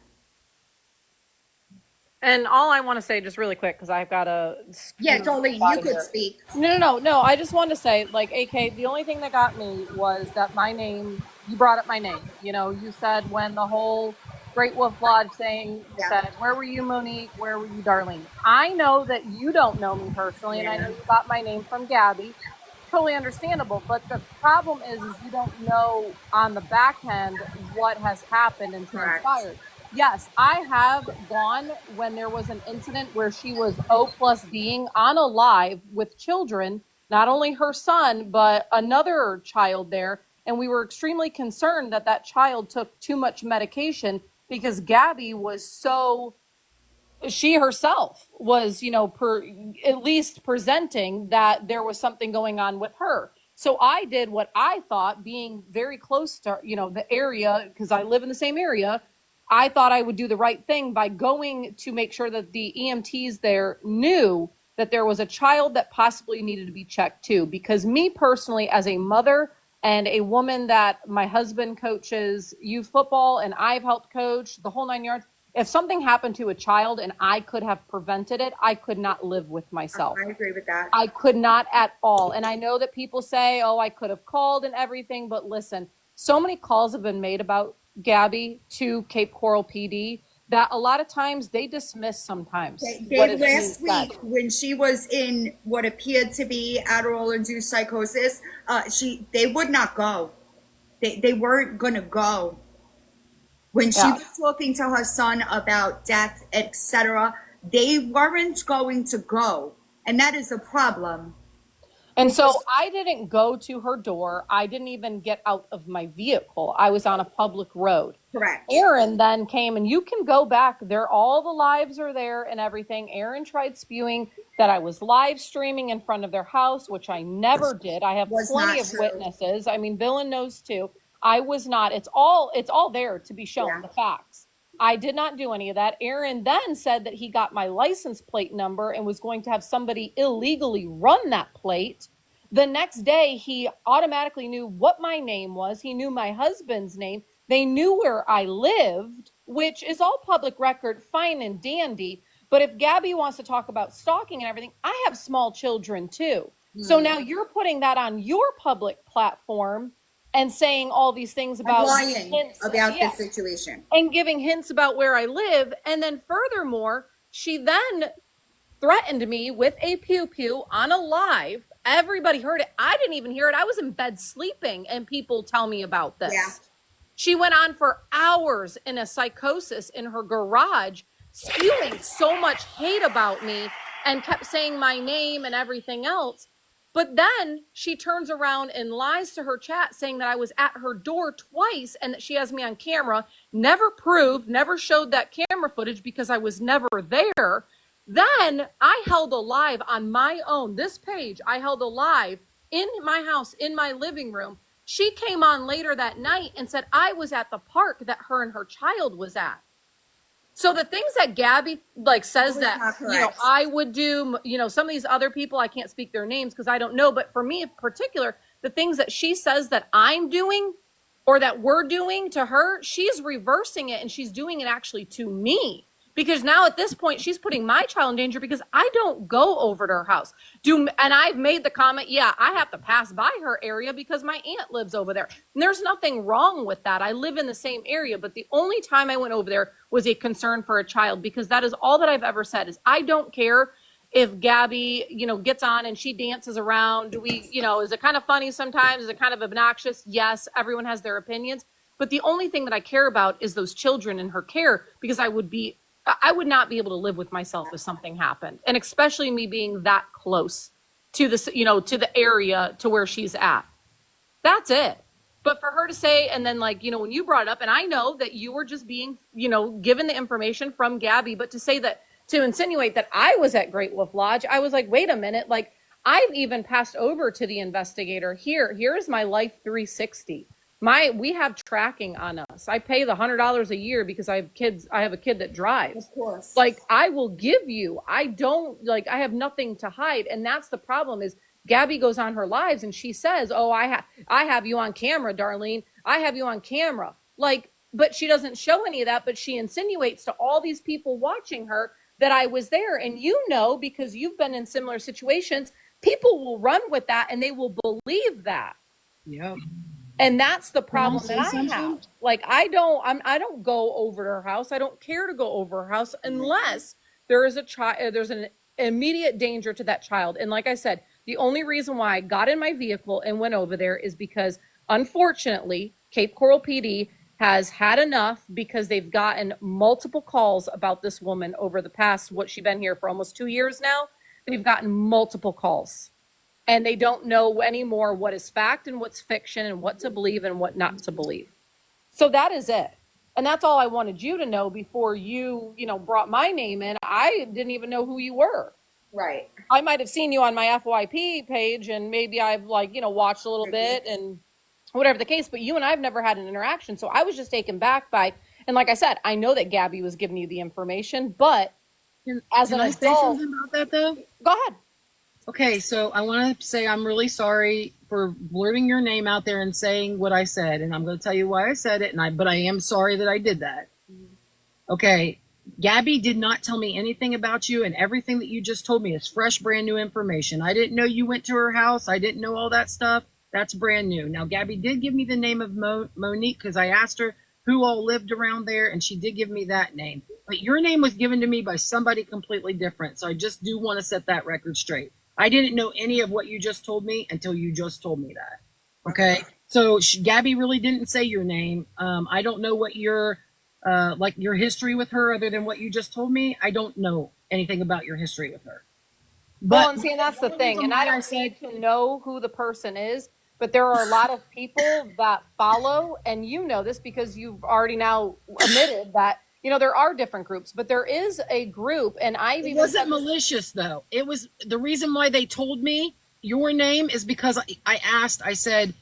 And all I want to say, just really quick, because I've got a... Yeah, Darlene, you could speak. No. I just wanted to say, like, AK, the only thing that got me was that my name, you brought up my name. You know, you said when the whole Great Wolf Lodge thing, you said, where were you, Monique? Where were you, Darlene? I know that you don't know me personally, and I know you got my name from Gabby. Totally understandable, but the problem is you don't know on the back end what has happened and transpired. Yes, I have gone when there was an incident where she was O+Ding on a live with children, not only her son, but another child there. And we were extremely concerned that that child took too much medication, because Gabby was she herself was, at least presenting that there was something going on with her. So I did what I thought, being very close to, the area, because I live in the same area. I thought I would do the right thing by going to make sure that the EMTs there knew that there was a child that possibly needed to be checked too. Because me personally, as a mother and a woman that my husband coaches youth football and I've helped coach the whole 9 yards, if something happened to a child and I could have prevented it, I could not live with myself. I agree with that. I could not at all. And I know that people say, oh, I could have called and everything. But listen, so many calls have been made about Gabby to Cape Coral PD that a lot of times they dismiss sometimes. Last week, when she was in what appeared to be Adderall-induced psychosis, they would not go. They weren't going to go. When she was talking to her son about death, etc., they weren't going to go. And that is a problem. And so I didn't go to her door. I didn't even get out of my vehicle. I was on a public road. Correct. Aaron then came, and you can go back there. All the lives are there and everything. Aaron tried spewing that I was live streaming in front of their house, which I never did. I have plenty of witnesses. I mean, Villain knows too. I was not. It's all there to be shown, the facts. I did not do any of that. Aaron then said that he got my license plate number and was going to have somebody illegally run that plate. The next day, he automatically knew what my name was. He knew my husband's name. They knew where I lived, which is all public record, fine and dandy. But if Gabby wants to talk about stalking and everything, I have small children too. So now you're putting that on your public platform and saying all these things about hints about the situation and giving hints about where I live. And then furthermore, she then threatened me with a pew-pew on a live. Everybody heard it. I didn't even hear it. I was in bed sleeping and people tell me about this. Yeah. She went on for hours in a psychosis in her garage, spewing so much hate about me and kept saying my name and everything else. But then she turns around and lies to her chat saying that I was at her door twice and that she has me on camera, never proved, never showed that camera footage because I was never there. Then I held a live on my own, this page, I held a live in my house, in my living room. She came on later that night and said I was at the park that her and her child was at. So the things that Gabby like says That was that, not you know, correct. I would do, you know, some of these other people, I can't speak their names because I don't know. But for me in particular, the things that she says that I'm doing or that we're doing to her, she's reversing it and she's doing it actually to me. Because now at this point, she's putting my child in danger because I don't go over to her house. And I've made the comment, yeah, I have to pass by her area because my aunt lives over there. And there's nothing wrong with that. I live in the same area. But the only time I went over there was a concern for a child, because that is all that I've ever said is I don't care if Gabby, you know, gets on and she dances around. Do we, you know, is it kind of funny sometimes? Is it kind of obnoxious? Yes, everyone has their opinions. But the only thing that I care about is those children in her care, because I would not be able to live with myself if something happened. And especially me being that close to the, you know, to the area to where she's at. That's it. But for her to say, and then like, you know, when you brought it up, and I know that you were just being, you know, given the information from Gabby, but to say that, to insinuate that I was at Great Wolf Lodge, I was like, wait a minute. Like, I've even passed over to the investigator. Here's my Life 360. We have tracking on us. I pay the $100 a year because I have a kid that drives. Of course. Like, I will give you, I have nothing to hide. And that's the problem is Gabby goes on her lives and she says, oh, I have you on camera, Darlene. I have you on camera. Like, but she doesn't show any of that, but she insinuates to all these people watching her that I was there. And you know, because you've been in similar situations, people will run with that and they will believe that. Yep. And that's the problem Can I that say I have. something? Like, I don't go over to her house. I don't care to go over her house unless there is there's an immediate danger to that child. And like I said, the only reason why I got in my vehicle and went over there is because, unfortunately, Cape Coral PD has had enough, because they've gotten multiple calls about this woman over the past, she's been here for almost 2 years now. They've gotten multiple calls. And they don't know anymore what is fact and what's fiction and what to believe and what not to believe. So that is it. And that's all I wanted you to know before you, you know, brought my name in. I didn't even know who you were. Right. I might have seen you on my FYP page and maybe I've like, you know, watched a little bit and whatever the case, but you and I've never had an interaction. So I was just taken back by, and like I said, I know that Gabby was giving you the information, but as an Can I say adult, something about that though? go ahead. Okay, so I want to say I'm really sorry for blurting your name out there and saying what I said, and I'm going to tell you why I said it, but I am sorry that I did that. Okay, Gabby did not tell me anything about you, and everything that you just told me is fresh, brand new information. I didn't know you went to her house. I didn't know all that stuff. That's brand new. Now, Gabby did give me the name of Monique because I asked her who all lived around there, and she did give me that name. But your name was given to me by somebody completely different, so I just do want to set that record straight. I didn't know any of what you just told me until you just told me that. Okay. So Gabby really didn't say your name. I don't know what your history with her other than what you just told me. I don't know anything about your history with her. Well, and see, and that's the thing. And I don't need to know who the person is, but there are a lot of people that follow, and you know this because you've already now admitted that, you know, there are different groups, but there is a group, and It wasn't malicious, though. It was the reason why they told me your name is because I said,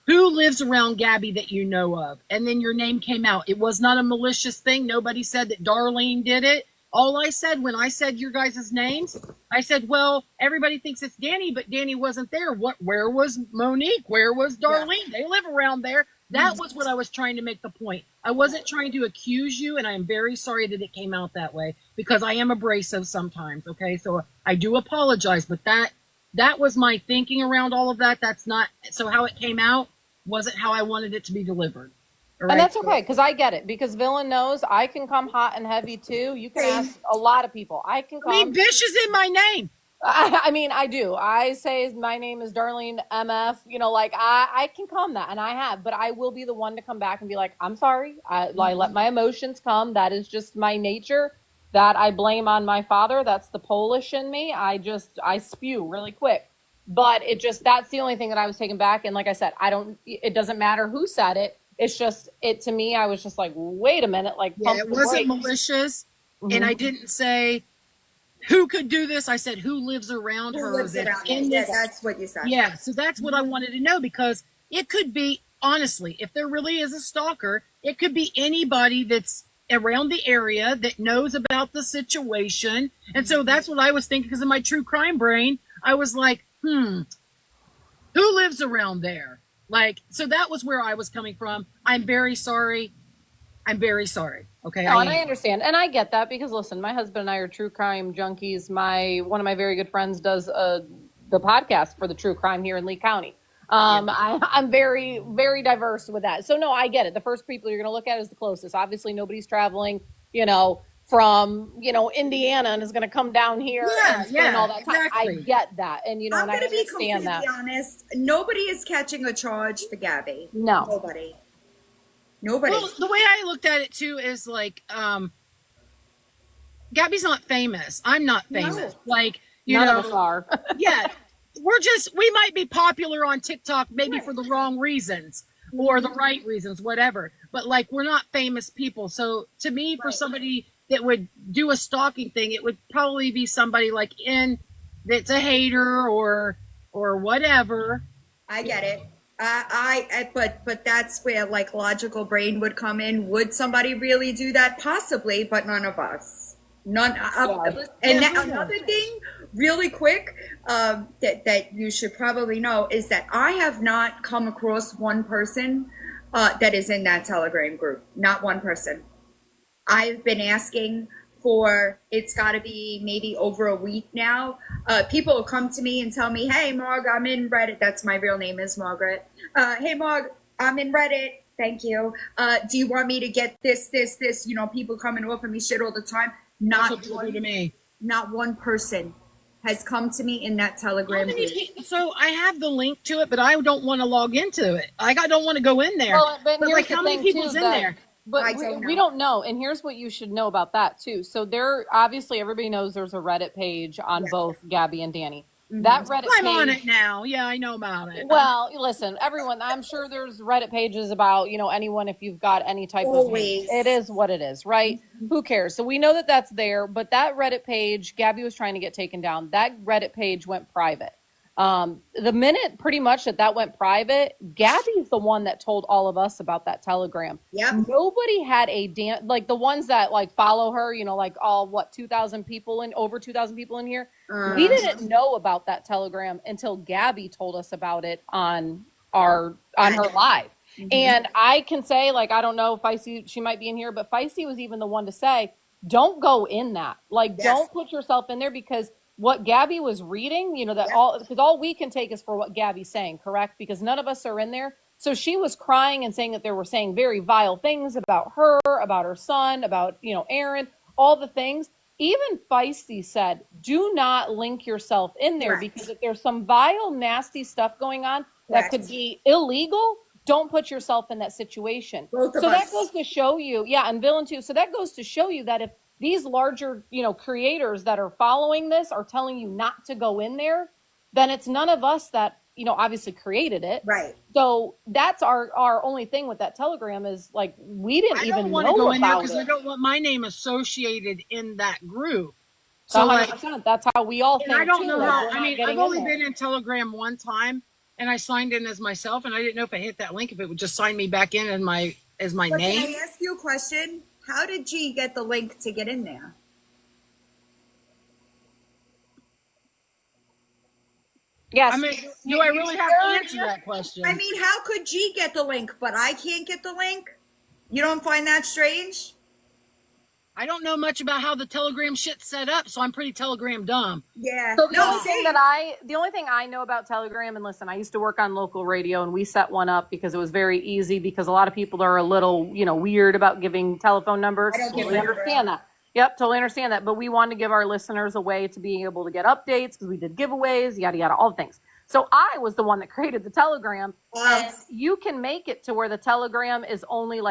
who lives around Gabby that you know of? And then your name came out. It was not a malicious thing. Nobody said that Darlene did it. All I said when I said your guys' names, I said, well, everybody thinks it's Danny, but Danny wasn't there. Where was Monique? Where was Darlene? Yeah. They live around there. That was what I was trying to make the point. I wasn't trying to accuse you, and I am very sorry that it came out that way because I am abrasive sometimes, okay? So I do apologize, but that was my thinking around all of that. That's not, so how it came out wasn't how I wanted it to be delivered. Right? And that's okay, because I get it, because Villain knows I can come hot and heavy too. You can ask a lot of people. I can come. I mean, Bish is in my name. I mean, I do. I say my name is Darlene MF, you know, like I can come that, and I have, but I will be the one to come back and be like, I'm sorry. I let my emotions come. That is just my nature. That I blame on my father. That's the Polish in me. I spew really quick, but that's the only thing that I was taken back. And like I said, it doesn't matter who said it. It's just, to me, I was just like, wait a minute. Like, yeah, it wasn't malicious. Mm-hmm. And I didn't say, who could do this? I said, who lives around her? Yeah, that's what you said. Yeah, so that's what I wanted to know, because it could be, honestly, if there really is a stalker, it could be anybody that's around the area that knows about the situation. And so that's what I was thinking, because of my true crime brain. I was like, who lives around there? Like, so that was where I was coming from. I'm very sorry. I'm very sorry. Okay. No, and I understand. And I get that because listen, my husband and I are true crime junkies. One of my very good friends does the podcast for the true crime here in Lee County. I'm very, very diverse with that. So no, I get it. The first people you're going to look at is the closest. Obviously nobody's traveling, from, Indiana and is going to come down here and spend all that time. Exactly. I get that. And, I'm going to be completely honest. Nobody is catching a charge for Gabby. No. Nobody. Well, the way I looked at it too is like, Gabby's not famous. I'm not famous. No. Like, none of us are. Yeah. We might be popular on TikTok maybe for the wrong reasons or the right reasons, whatever. But like, we're not famous people. So to me, for somebody that would do a stalking thing, it would probably be somebody like that's a hater or whatever. I get it. But that's where like logical brain would come in. Would somebody really do that? Possibly, but none of us. None. Another thing, really quick, that you should probably know is that I have not come across one person that is in that Telegram group. Not one person. I've been asking for, it's got to be maybe over a week now. People will come to me and tell me, hey, Marg, I'm in Reddit. That's my real name is Margaret. Hey, Marg, I'm in Reddit. Thank you. Do you want me to get this? People come and offer me shit all the time. Not one person has come to me in that Telegram group. So I have the link to it, but I don't want to log into it. I don't want to go in there. Well, but like, how many people's in there? But we don't know. And here's what you should know about that too. So obviously everybody knows there's a Reddit page on both Gabby and Danny. That Reddit I'm on it now. Yeah, I know about it. Well, listen, everyone, I'm sure there's Reddit pages about, anyone, if you've got any type of hate. It is what it is, right? Who cares? So we know that that's there, but that Reddit page, Gabby was trying to get taken down. That Reddit page went private. The minute pretty much that went private, Gabby's the one that told all of us about that Telegram. Yep. Nobody had like the ones that like follow her, like all 2,000 people over 2,000 people in here. We didn't know about that Telegram until Gabby told us about it on her live. And I can say, like, I don't know if Feisty, she might be in here, but Feisty was even the one to say, don't go in that. Like, don't put yourself in there, because what Gabby was reading, because all we can take is for what Gabby's saying, correct? Because none of us are in there. So she was crying and saying that they were saying very vile things about her, about her son, about, Aaron, all the things. Even Feisty said, do not link yourself in there, because if there's some vile, nasty stuff going on that could be illegal, don't put yourself in that situation. That goes to show you, and Villain too. So that goes to show you that if these larger, creators that are following this are telling you not to go in there, then it's none of us that, obviously created it. Right. So that's our only thing with that Telegram is like, we didn't even know about it. I don't want to go in there because I don't want my name associated in that group. So 100%, that's how we all think. I don't know how, I've only been in Telegram one time and I signed in as myself, and I didn't know if I hit that link, if it would just sign me back in as my name. Can I ask you a question? How did G get the link to get in there? Yes. Do I really have to answer that question? How could G get the link, but I can't get the link? You don't find that strange? I don't know much about how the Telegram shit's set up, so I'm pretty Telegram dumb. Yeah. So the only thing I know about Telegram, and listen, I used to work on local radio, and we set one up because it was very easy, because a lot of people are a little, weird about giving telephone numbers. I totally understand that. Yep, totally understand that. But we wanted to give our listeners a way to be able to get updates, because we did giveaways, yada, yada, all the things. So I was the one that created the Telegram. And you can make it to where the Telegram is only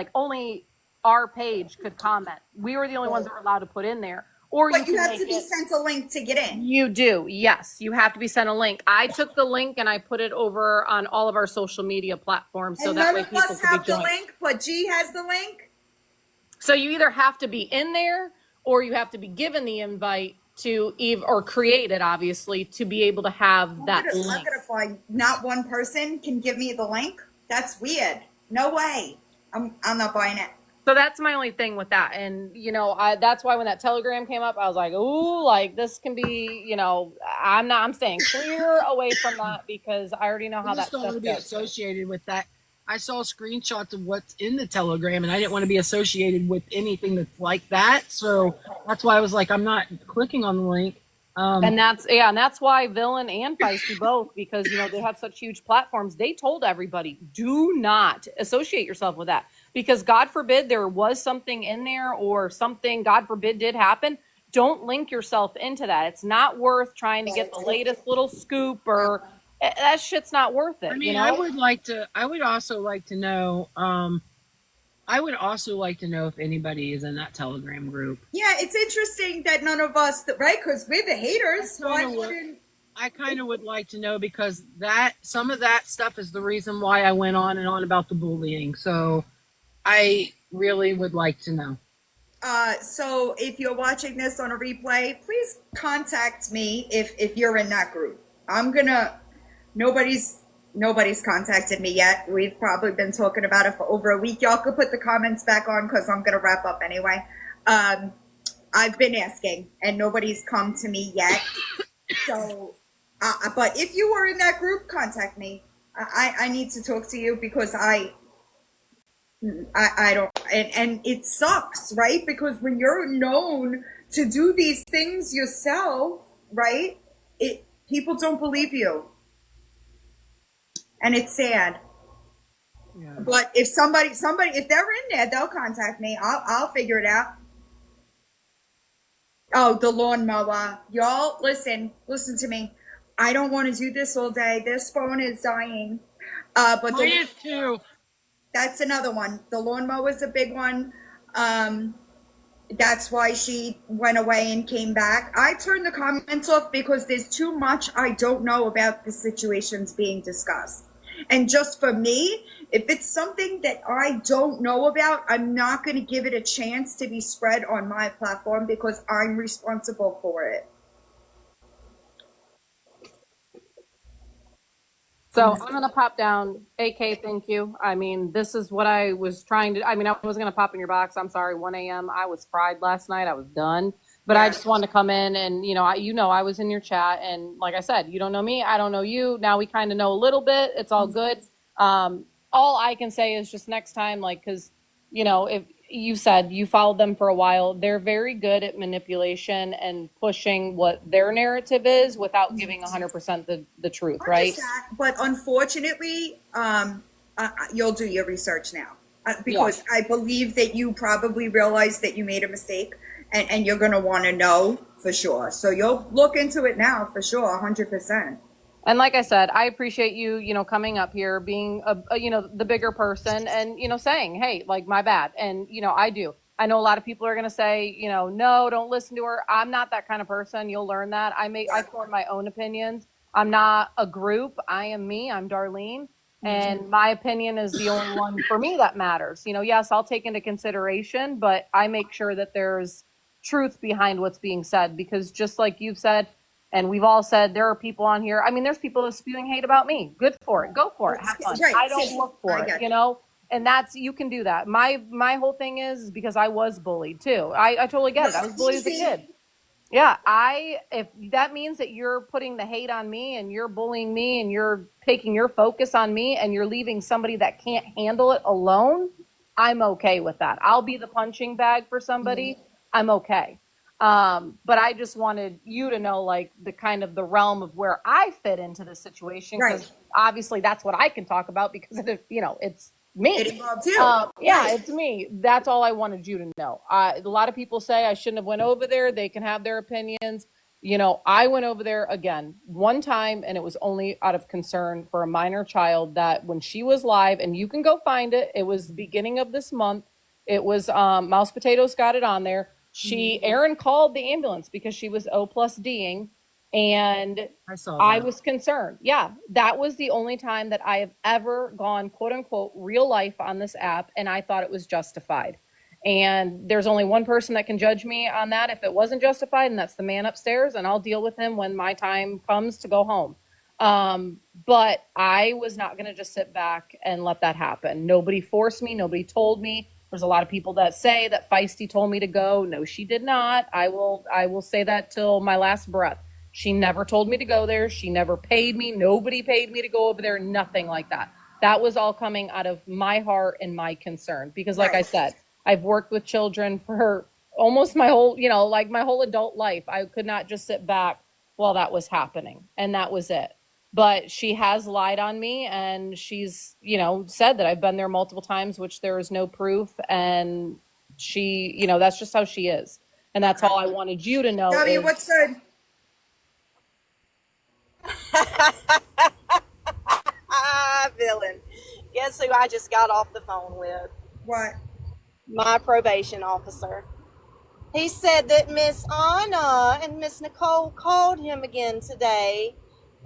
our page could comment. We were the only ones that were allowed to put in there. But you have to be sent a link to get in. You do, yes. You have to be sent a link. I took the link and I put it over on all of our social media platforms, so that way people could be joined. None of us have the link, but G has the link. So you either have to be in there, or you have to be given the invite to or create it, obviously, to be able to have that link. I'm gonna find not one person can give me the link. That's weird. No way. I'm not buying it. So that's my only thing with that. And, that's why when that telegram came up, I was like, ooh, like this can be, I'm staying clear away from that because I already know I how that just don't want stuff to be goes. associated with that. I saw screenshots of what's in the telegram, and I didn't want to be associated with anything that's like that. So that's why I was like, I'm not clicking on the link. And that's why Villain and Feisty both, because they have such huge platforms. They told everybody, do not associate yourself with that, because God forbid there was something in there or something, God forbid, did happen. Don't link yourself into that. It's not worth trying to get the latest little scoop, or that shit's not worth it. I mean, I would also like to know. I would also like to know if anybody is in that Telegram group. Yeah, it's interesting that none of us, right? Because we're the haters. I kind of would like to know, because some of that stuff is the reason why I went on and on about the bullying. So I really would like to know. So if you're watching this on a replay, please contact me if you're in that group. Nobody's contacted me yet. We've probably been talking about it for over a week. Y'all could put the comments back on because I'm going to wrap up anyway. I've been asking and nobody's come to me yet. So, but if you were in that group, contact me. I need to talk to you because I don't, and it sucks, right? Because when you're known to do these things yourself, right? People don't believe you. And it's sad. Yeah. But if somebody, if they're in there, they'll contact me. I'll figure it out. Oh, the lawnmower. Y'all, listen to me. I don't want to do this all day. This phone is dying. But mine is too. That's another one. The lawnmower is a big one. That's why she went away and came back. I turned the comments off because there's too much I don't know about the situations being discussed. And just for me, if it's something that I don't know about, I'm not going to give it a chance to be spread on my platform because I'm responsible for it. So I'm going to pop down. AK, thank you. I mean, this is what I was trying to, I was going to pop in your box. I'm sorry, 1 a.m. I was fried last night. I was done. But yeah. I just wanted to come in and, I was in your chat. And like I said, you don't know me. I don't know you. Now we kind of know a little bit. It's all good. All I can say is just next time, because, if you said you followed them for a while, they're very good at manipulation and pushing what their narrative is without giving 100% the truth, right? But unfortunately, you'll do your research now because I believe that you probably realized that you made a mistake and you're going to want to know for sure. So you'll look into it now for sure, 100%. And like I said, I appreciate you, coming up here, being the bigger person and, saying, hey, my bad. And, I do. I know a lot of people are going to say, no, don't listen to her. I'm not that kind of person. You'll learn that. I form my own opinions. I'm not a group. I am me. I'm Darlene. And my opinion is the only one for me that matters. Yes, I'll take into consideration, but I make sure that there's truth behind what's being said, because just like you've said, and we've all said, there are people on here. There's people that spewing hate about me. Good for it. Go for it. Have fun. Right. I don't look for it, and you can do that. My whole thing is because I was bullied too. I totally get it. I was bullied as a kid. Yeah. If that means that you're putting the hate on me and you're bullying me and you're taking your focus on me and you're leaving somebody that can't handle it alone, I'm okay with that. I'll be the punching bag for somebody. I'm okay. But I just wanted you to know, the kind of the realm of where I fit into this situation. Because obviously that's what I can talk about because, it's me. It involves you. It's me. That's all I wanted you to know. A lot of people say I shouldn't have went over there. They can have their opinions. I went over there again one time, and it was only out of concern for a minor child that when she was live, and you can go find it. It was the beginning of this month. It was Mouse Potatoes got it on there. Erin called the ambulance because she was O+D'ing, and I was concerned. Yeah, that was the only time that I have ever gone, quote unquote, real life on this app, and I thought it was justified. And there's only one person that can judge me on that if it wasn't justified, and that's the man upstairs, and I'll deal with him when my time comes to go home. But I was not going to just sit back and let that happen. Nobody forced me. Nobody told me. There's a lot of people that say that Feisty told me to go. No, she did not. I will say that till my last breath. She never told me to go there. She never paid me. Nobody paid me to go over there. Nothing like that. That was all coming out of my heart and my concern. Because like I said, I've worked with children for almost my whole, like my whole adult life. I could not just sit back while that was happening. And that was it. But she has lied on me, and she's, said that I've been there multiple times, which there is no proof. And she, that's just how she is. And that's all I wanted you to know. Gabby, what's good? Villain. Guess who I just got off the phone with? What? My probation officer. He said that Miss Anna and Miss Nicole called him again today,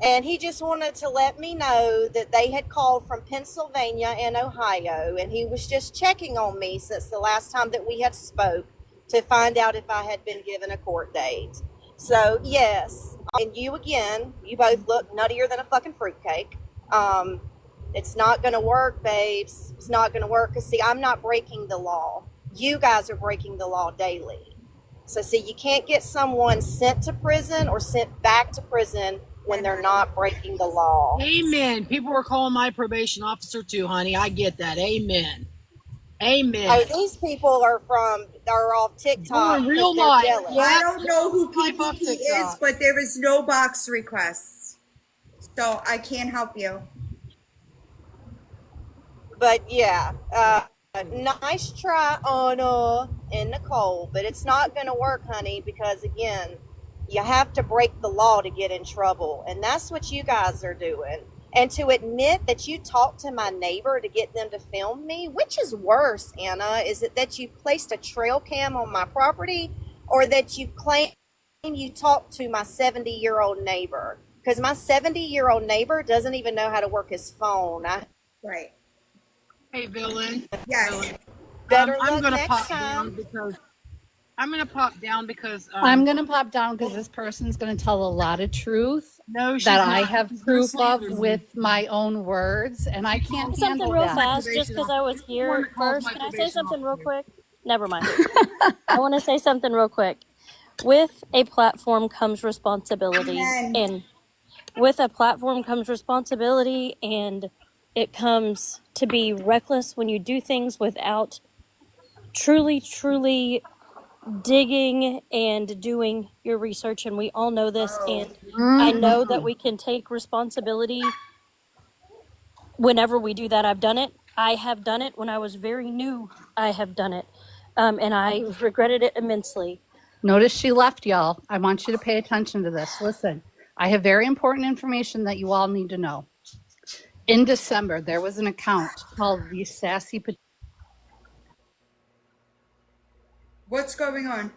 and he just wanted to let me know that they had called from Pennsylvania and Ohio, and he was just checking on me since the last time that we had spoke to find out if I had been given a court date. So, yes, and you again, you both look nuttier than a fucking fruitcake. It's not going to work, babes. It's not going to work because, see, I'm not breaking the law. You guys are breaking the law daily. So, see, you can't get someone sent to prison or sent back to prison when they're not breaking the law. Amen. People were calling my probation officer too, honey. I get that. Amen. Amen. Oh, these people are off TikTok. Real they're life. jealous. Yeah. I don't know who PPP is, but there is no box requests. So I can't help you. But yeah, nice try, Anna and Nicole, but it's not going to work, honey, because again, you have to break the law to get in trouble, and that's what you guys are doing. And to admit that you talked to my neighbor to get them to film me, which is worse, Anna? Is it that you placed a trail cam on my property, or that you claim you talked to my 70-year-old neighbor? Because my 70-year-old neighbor doesn't even know how to work his phone. Right. Hey, Villain. Yes. Villain. Better I'm luck gonna next pop time. I'm gonna pop down because I'm going to pop down because this person's going to tell a lot of truth no, she's that I not. have She's proof not of with my own words, and I can't Something handle real that. fast, just because I was here first. Can I say something real quick? Never mind. I want to say something real quick. With a platform comes responsibility, and with a platform comes responsibility, and it comes to be reckless when you do things without truly digging and doing your research. And we all know this, and I know that we can take responsibility whenever we do that. I've done it. I have done it when I was very new. I have done it, and I regretted it immensely. Notice she left, y'all. I want you to pay attention to this. Listen, I have very important information that you all need to know. In December, there was an account called the Sassy Potato. What's going on?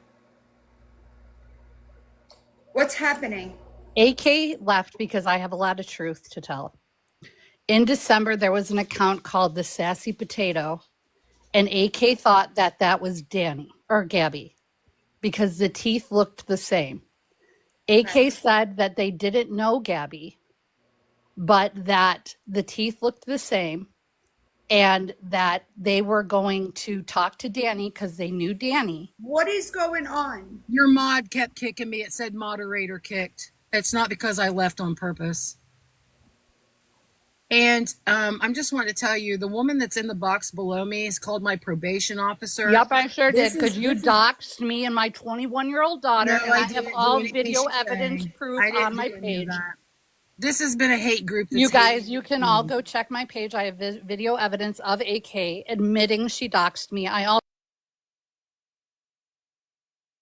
What's happening? AK left because I have a lot of truth to tell. In December, there was an account called the Sassy Potato, and AK thought that that was Danny or Gabby because the teeth looked the same. AK said that they didn't know Gabby, but that the teeth looked the same and that they were going to talk to Danny because they knew Danny. What is going on? Your mod kept kicking me. It said moderator kicked. It's not because I left on purpose. And I'm just wanting to tell you, the woman that's in the box below me is called my probation officer. Yep, I sure did, because you doxed me and my 21-year-old daughter, No, and I have all video evidence proof on my page. This has been a hate group. You guys, you can all go check my page. I have video evidence of AK admitting she doxed me. I also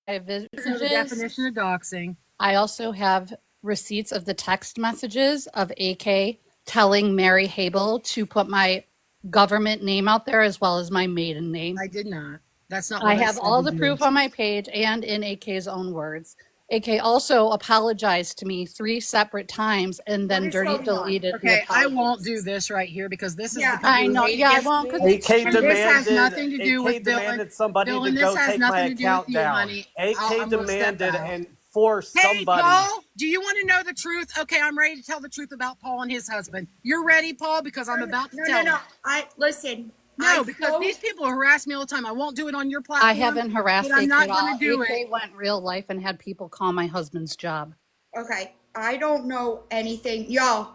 have This is the definition of doxing. I also have receipts of the text messages of AK telling Mary Habel to put my government name out there as well as my maiden name. I did not. That's not I what have said all to the do. proof on my page and in AK's own words. AK also apologized to me 3 separate times and then dirty deleted the Okay, I apology. won't do this right here because this is Yeah, the people I who know. hate Yeah, I against won't. me. 'Cause AK And this has nothing to do demanded, with AK Dylan. demanded somebody Dylan, to this go has take my nothing to do with account you, down. honey. AK I'm gonna step demanded out. and forced Hey, somebody. Paul, do you want to know the truth? Okay, I'm ready to tell the truth about Paul and his husband. You're ready, Paul, because I'm about to tell you. I listen. No, because these people harass me all the time. I won't do it on your platform. I haven't harassed but I'm AK not at all. going to do AK it. went real life and had people call my husband's job. Okay, I don't know anything. Y'all,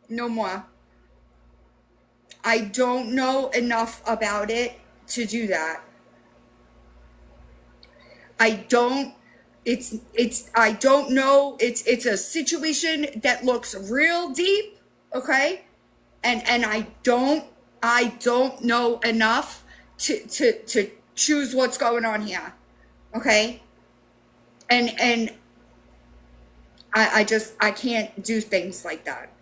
no more. I don't know enough about it to do that. I don't know. It's a situation that looks real deep, okay? And I don't know enough to choose what's going on here. Okay? And I can't do things like that.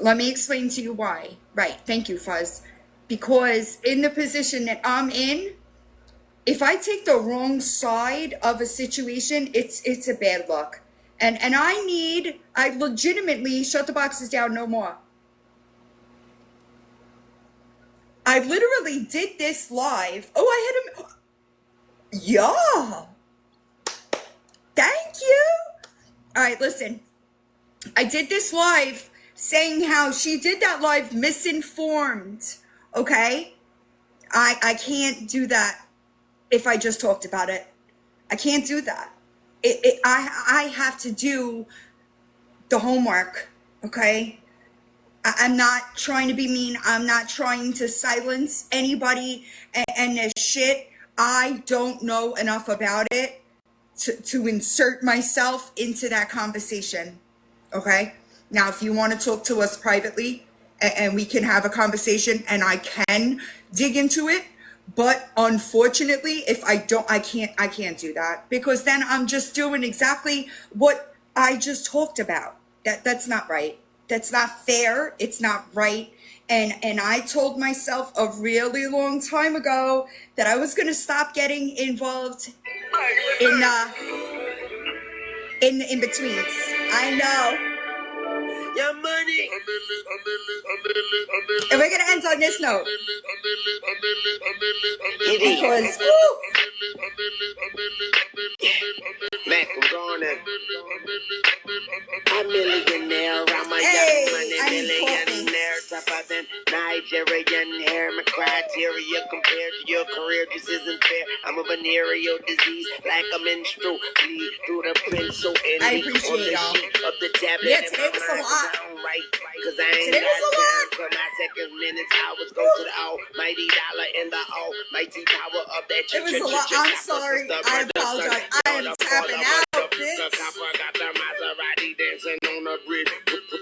Let me explain to you why. Right. Thank you, Fuzz. Because in the position that I'm in, if I take the wrong side of a situation, it's a bad look. And I legitimately shut the boxes down no more. I literally did this live. Oh, I had him. Yeah. Thank you. All right, listen. I did this live saying how she did that live misinformed. Okay? I can't do that if I just talked about it. I can't do that. I have to do the homework. Okay? I'm not trying to be mean. I'm not trying to silence anybody and this shit. I don't know enough about it to insert myself into that conversation. Okay? Now, if you want to talk to us privately and we can have a conversation and I can dig into it, but unfortunately, if I can't do that, because then I'm just doing exactly what I just talked about. That's not right. That's not fair. It's not right. And I told myself a really long time ago that I was going to stop getting involved in betweens. I know. Your money. And we're gonna end on this note. Because Mac, I'm going in. I'm millionaire. I'm a young money millionaire. Tougher than Nigerian hair. My criteria compared to your career just isn't fair. I'm a venereal disease, like a menstrual bleed through the pencil and I appreciate y'all. of the tablet. Yeah, today was a lot. Cause I ain't Today was a lot. for my seconds, minutes, hours, go to the almighty dollar and the almighty power of that. It was a lot. I'm sorry. I apologize. I am tapping out, bitch. Got the Maserati dancing on the bridge.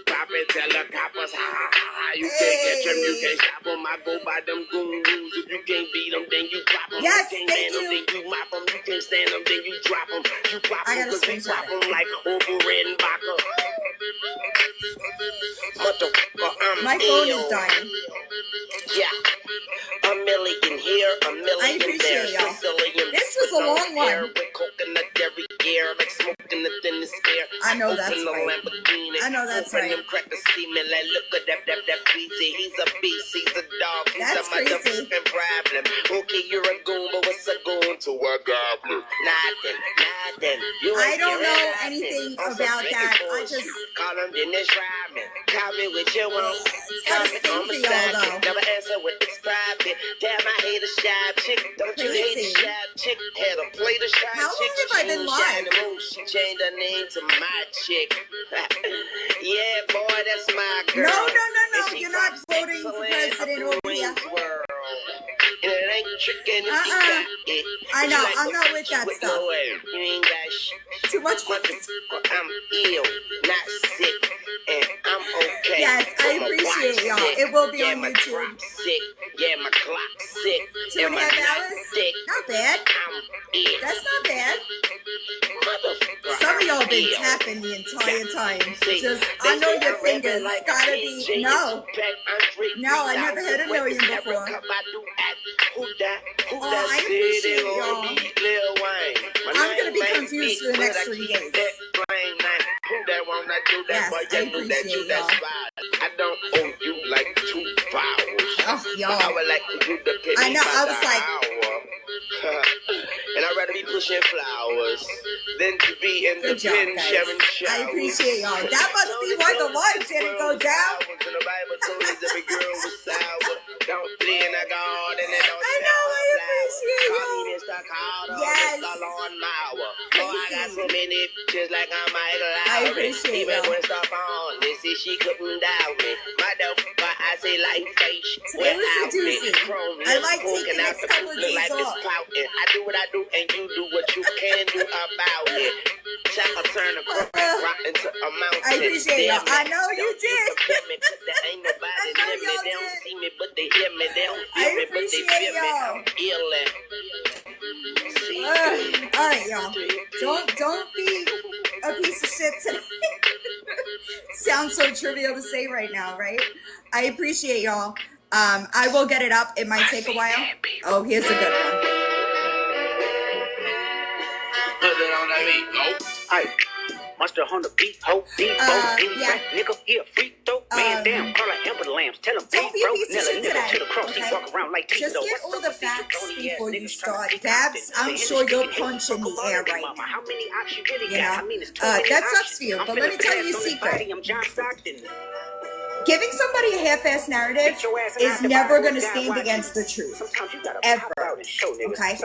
Pop it, tell the coppers, ha ha ha. You can't catch them, you can't stop them. I go by them goon rules. If you can't beat them, then you drop them. Yes, you can't thank man them, then you mop them. You can't stand them, then you drop them. You pop them, cause we pop them like over red and vodka. My phone is dying. Yeah, a million here, a million I appreciate there. y'all. Sicilian This was a long one. with coconut every year, like smoking the thinnest air. I know that's Open the right. Lamborghini. I know that's Open right. them crack the semen, like look at that breezy. He's a beast, he's a dog, he's That's a crazy. motherfucking problem. Okay, you're a goon, but what's a goon to a goblin? Nothing. You I ain't don't doing know nothing. anything On some about fake that. I bullshit. just Call him, then they try me. Call me with your own. gotta sing for y'all, though. Never answer with this private. Damn, I hate a shy chick. Don't you hate a Crazy. shy chick? Had a plate of shy How long chick. have I been live? She changed her name to my chick. Yeah, boy, that's my girl. No. And she You're not from voting for Switzerland, president up over in here. Waynesboro. And it ain't tricking if you got it. I know, Like I'm the not with that with stuff. no air. You ain't got shit. Too much fun. I'm ill, not sick, and I'm okay. Yes, I My appreciate watch y'all. sick. It will be Yeah, on my YouTube. drop sick. Yeah, my clock sick. 2.5 and my knot hours? sick. Not bad. I'm ill. That's not bad. Motherfucker, Some of y'all been I'm ill. tapping the entire time. See, Just, they I know say your I'm rapping fingers like gotta DJ be, no. Tupac, Andre No, I never 3000, had a million West before. Africa, Badu, Act. Who that? Oh, I appreciate y'all. Lil Wayne. My I'm gonna name be ain't confused big, for the but next I 3 keep days. that flame night. Who that wanna do that? Yes, Boy, I you know that you appreciate that's y'all. fine. I don't owe you like 2 flowers. Oh, y'all. I would like for you to pay I me know, by I was the like- hour. And I'd rather be pushing flowers than to be in Good the job, pen guys. sharing showers. I appreciate y'all. That must be why the live didn't go down. And the Bible told us every girl was sour. don't lean a god and it don't I know, I appreciate Call me you. Mr. Carter, Yes. Mr. Lawn Mower. Oh, I got so many bitches like I'm Michael I Lowry. appreciate Even y'all. when stuff on, they say she couldn't doubt me. My dope, but I say like face Today was a without me. doozy. Chrome I lips like poking taking out next the couple of look days like it's off. pouting. I do what I do and you do what you can do about it. Chaka turn a crook rock into a mountain. I appreciate y'all. I know you Don't did. compare me 'cause there ain't nobody I know near me. y'all They don't did. see me, but they hear me. They don't I feel me, but they appreciate feel me. y'all. I'm feeling. See? All right, y'all. Don't be a piece of shit today. Sounds so trivial to say right now, right? I appreciate y'all. I will get it up. It might take a while. Oh, here's a good one. Put it on that beat. Nope. Hey, monster on the beat, ho, beat, yeah. nigga, yeah, free throw, man down, call like Amber Lambs, tell him, Don't be a bro, piece of Nella, shit nigga, today, to the cross, okay? he walk around like Just Tito. get all the facts before you start. Gabs, I'm sure you're punching the air right now. How many ops you really You got? know? I mean, it's too many That options. sucks for you, I'm but let me finna tell you a blast on his secret. body, I'm John Stockton. Giving somebody a half-assed narrative is never going to stand against the truth. Ever. Okay?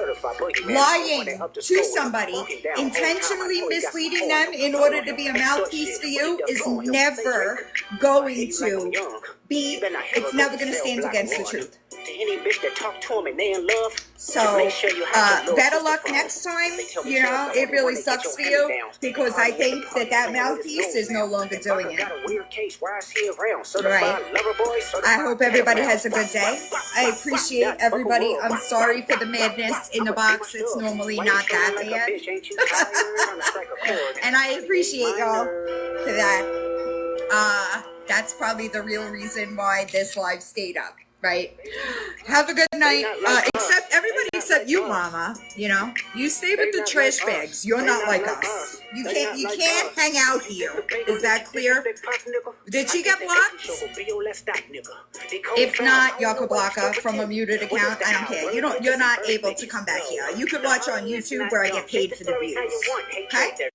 Lying to somebody, intentionally misleading them in order to be a mouthpiece for you is never going to be, it's never going to stand against the truth. Any bitch that talk to him and they in love, So, better luck next time. You know, it really sucks for you because I think that mouthpiece is no longer doing it. Right. I hope everybody has a good day. I appreciate everybody. I'm sorry for the madness in the box. It's normally not that bad. And I appreciate y'all for that. That's probably the real reason why this live stayed up. Right. Have a good night. Except everybody except you, Mama. You know, you stay with the trash bags. You're not like us. You can't hang out here. Is that clear? Did she get blocked? If not, y'all could block her from a muted account. I don't care. You're not able to come back here. You could watch on YouTube where I get paid for the views. Okay?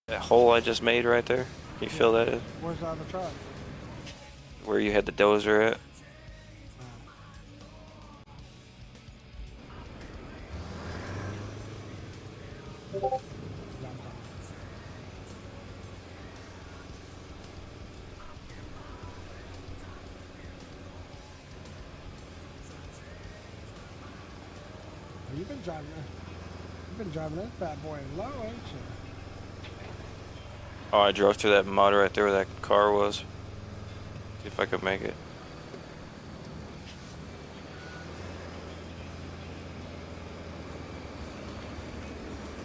That hole I just made right there, can you feel that? Where's the other truck? Where you had the dozer at? You've been driving this bad boy low, ain't you? Oh, I drove through that mud right there where that car was. See if I could make it.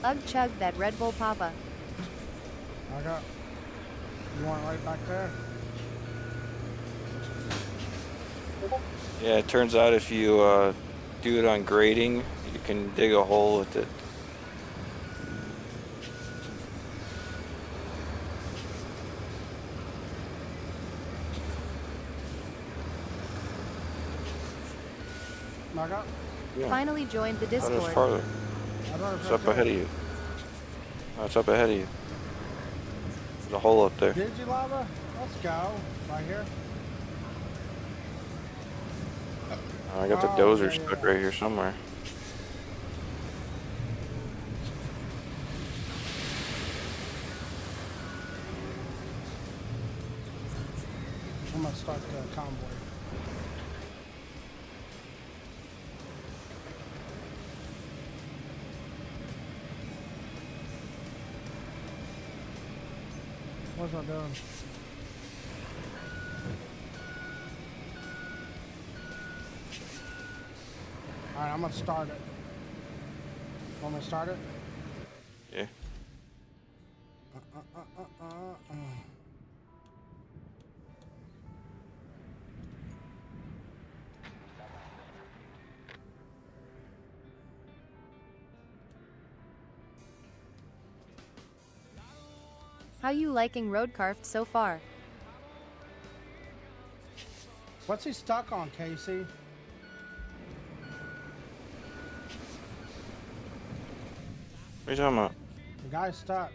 Ugh, chug that Red Bull, Papa. You want it right back there? Yeah, it turns out if you do it on grading, you can dig a hole with it. Yeah. Finally joined the Oh, there's Discord. farther. It's up ahead of you. Oh, it's up ahead of you. There's a hole up there. Did you, Lava? Let's go. Right here. I got the dozer stuck right here somewhere. I'm gonna start the convoy. What's I doing? Alright, I'm gonna start it. Want me to start it? Yeah. How you liking Roadcarft so far? What's he stuck on, Casey? What are you talking about? The guy's stuck.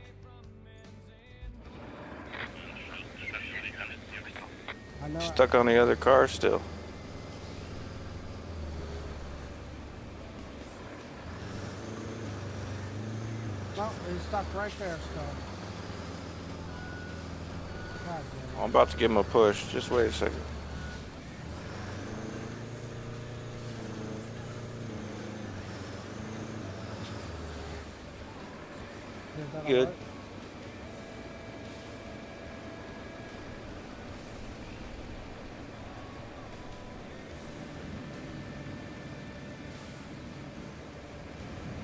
I know. Stuck on the other car still. No, he's stuck right there still. God damn it. I'm about to give him a push. Just wait a second. Is that Good. all right?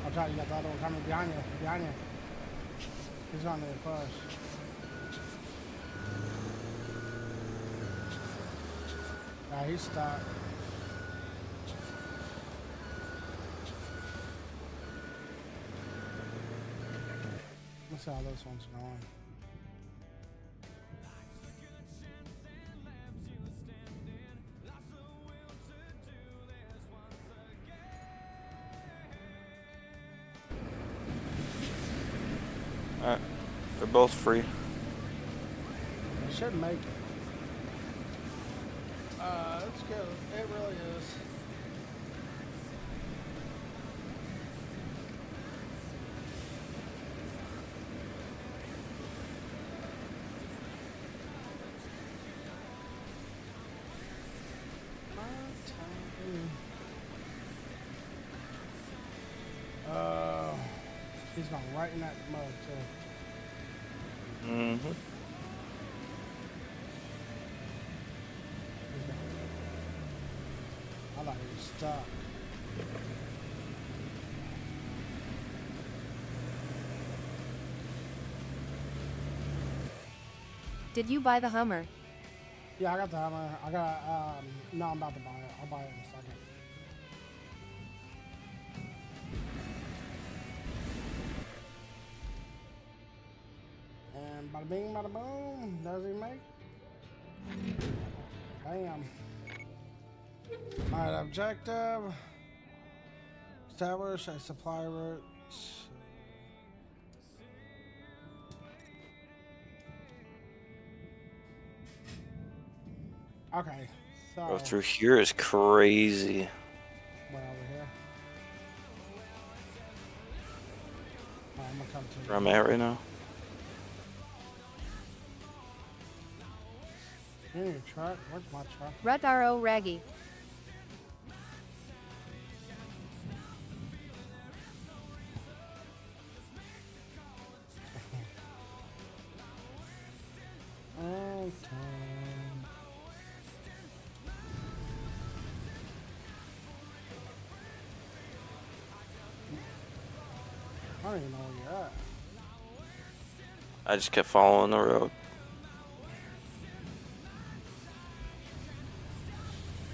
I'll try, you got the other one coming behind you, behind you. He's on there push. Yeah, he's stuck. Let's see how this one's going. Alright. They're both free. They should make it. It's good. It really is. He's going right in that mud too. Mm-hmm. I thought he was stuck. Did you buy the Hummer? Yeah, I got the hammer. I got, no, I'm about to buy it. I'll buy it in a second. And bada bing, bada boom. Does he make? Bam. Alright, objective. Establish a supply route. Okay, so. Go through here is crazy. Went over here. Alright, I'm gonna come to Where I'm at right now. you. In your truck? Where's my truck? Rutaro Raggy. Okay. I don't even know where you're at. I just kept following the road.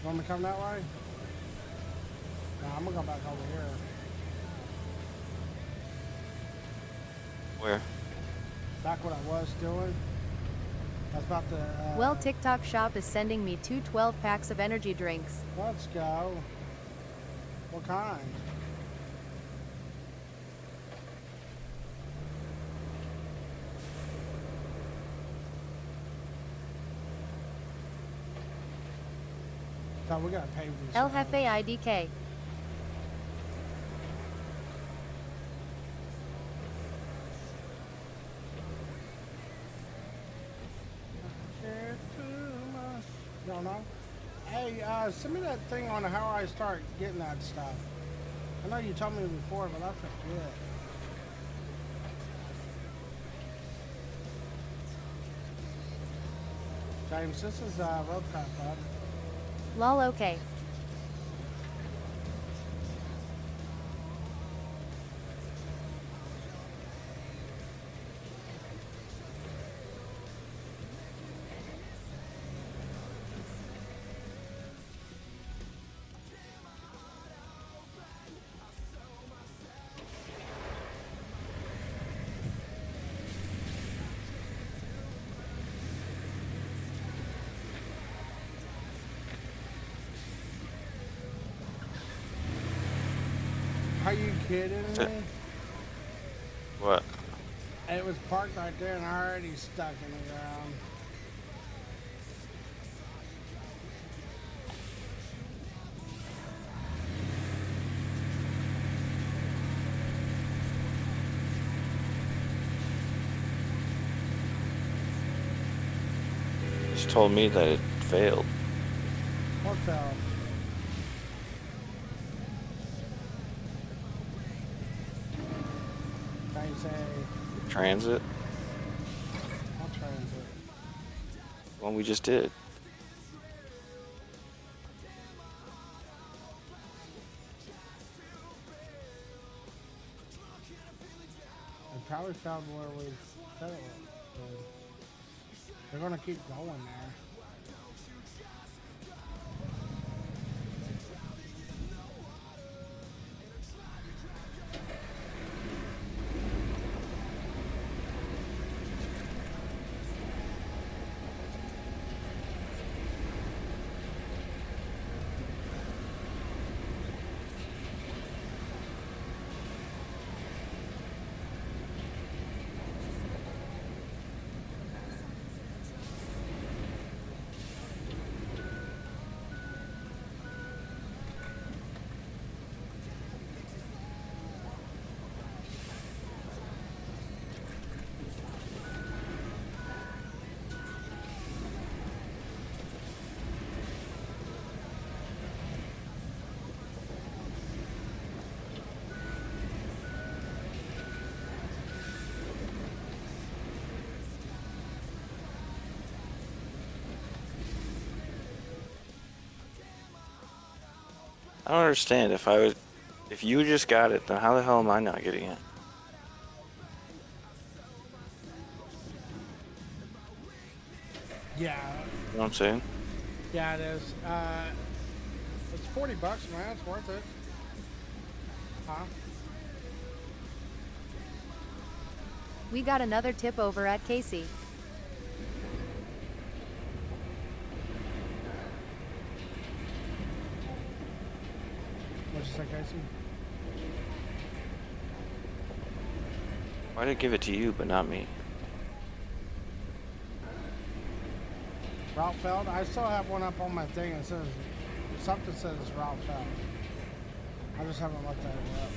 You want me to come that way? Nah, I'm gonna go back over here. Where? Back what I was doing. I was about to. Well, TikTok Shop is sending me 2 12-packs of energy drinks. Let's go. What kind? So we gotta pay these. El Jefe IDK. Don't know. Hey, send me that thing on how I start getting that stuff. I know you told me before, but I forget. James, this is Roadcraft, bud. Lol, okay. Are you kidding me? It was parked right there and already stuck in the ground. Just told me that it failed. What fell? They say Transit. I'll transit. One we just did. They probably found where we said it was. They're gonna keep going there. I don't understand. If you just got it, then how the hell am I not getting it? Yeah. You know what I'm saying? Yeah, it is. It's $40, man. It's worth it. Huh? We got another tip over at Casey. What'd you say, Casey? Why did it give it to you but not me? Route failed? I still have one up on my thing. It says, something says route failed. I just haven't looked at it yet.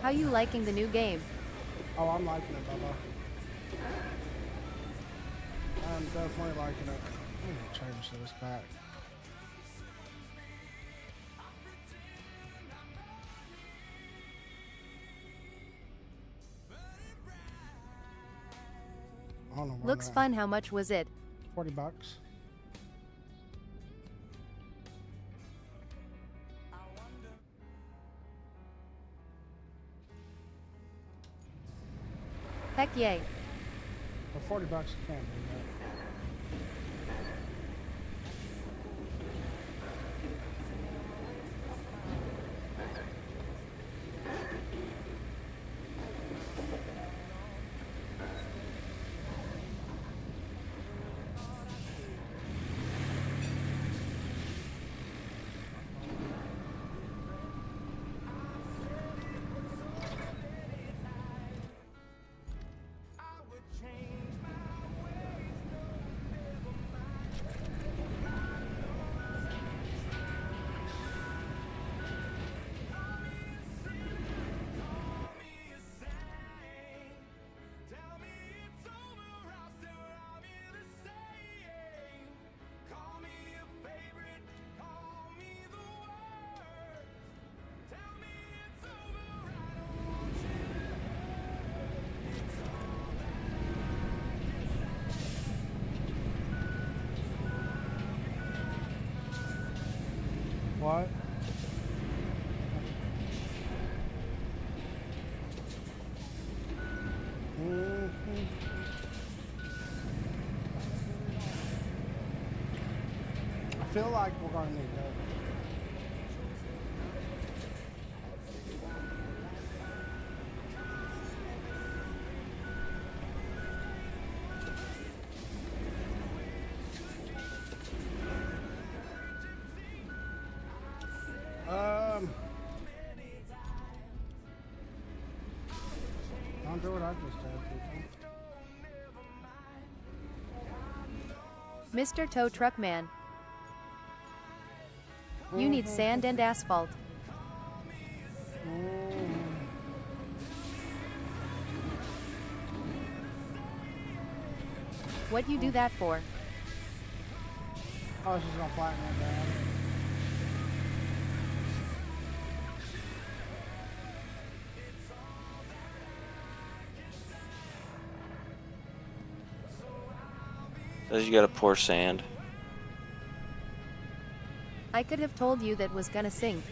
How you liking the new game? Oh, I'm liking it, Bubba. I'm definitely liking it. I'm gonna change this back. I don't know why Looks not. fun. How much was it? $40. Heck yay. For $40 you can't do that. What? feel like we're gonna need dirt. Don't do what I just did, people. Mr. Tow Truck Man. You need sand and asphalt. What you do that for? I was just gonna flatten it down. Says you gotta pour sand. I could have told you that was gonna sink.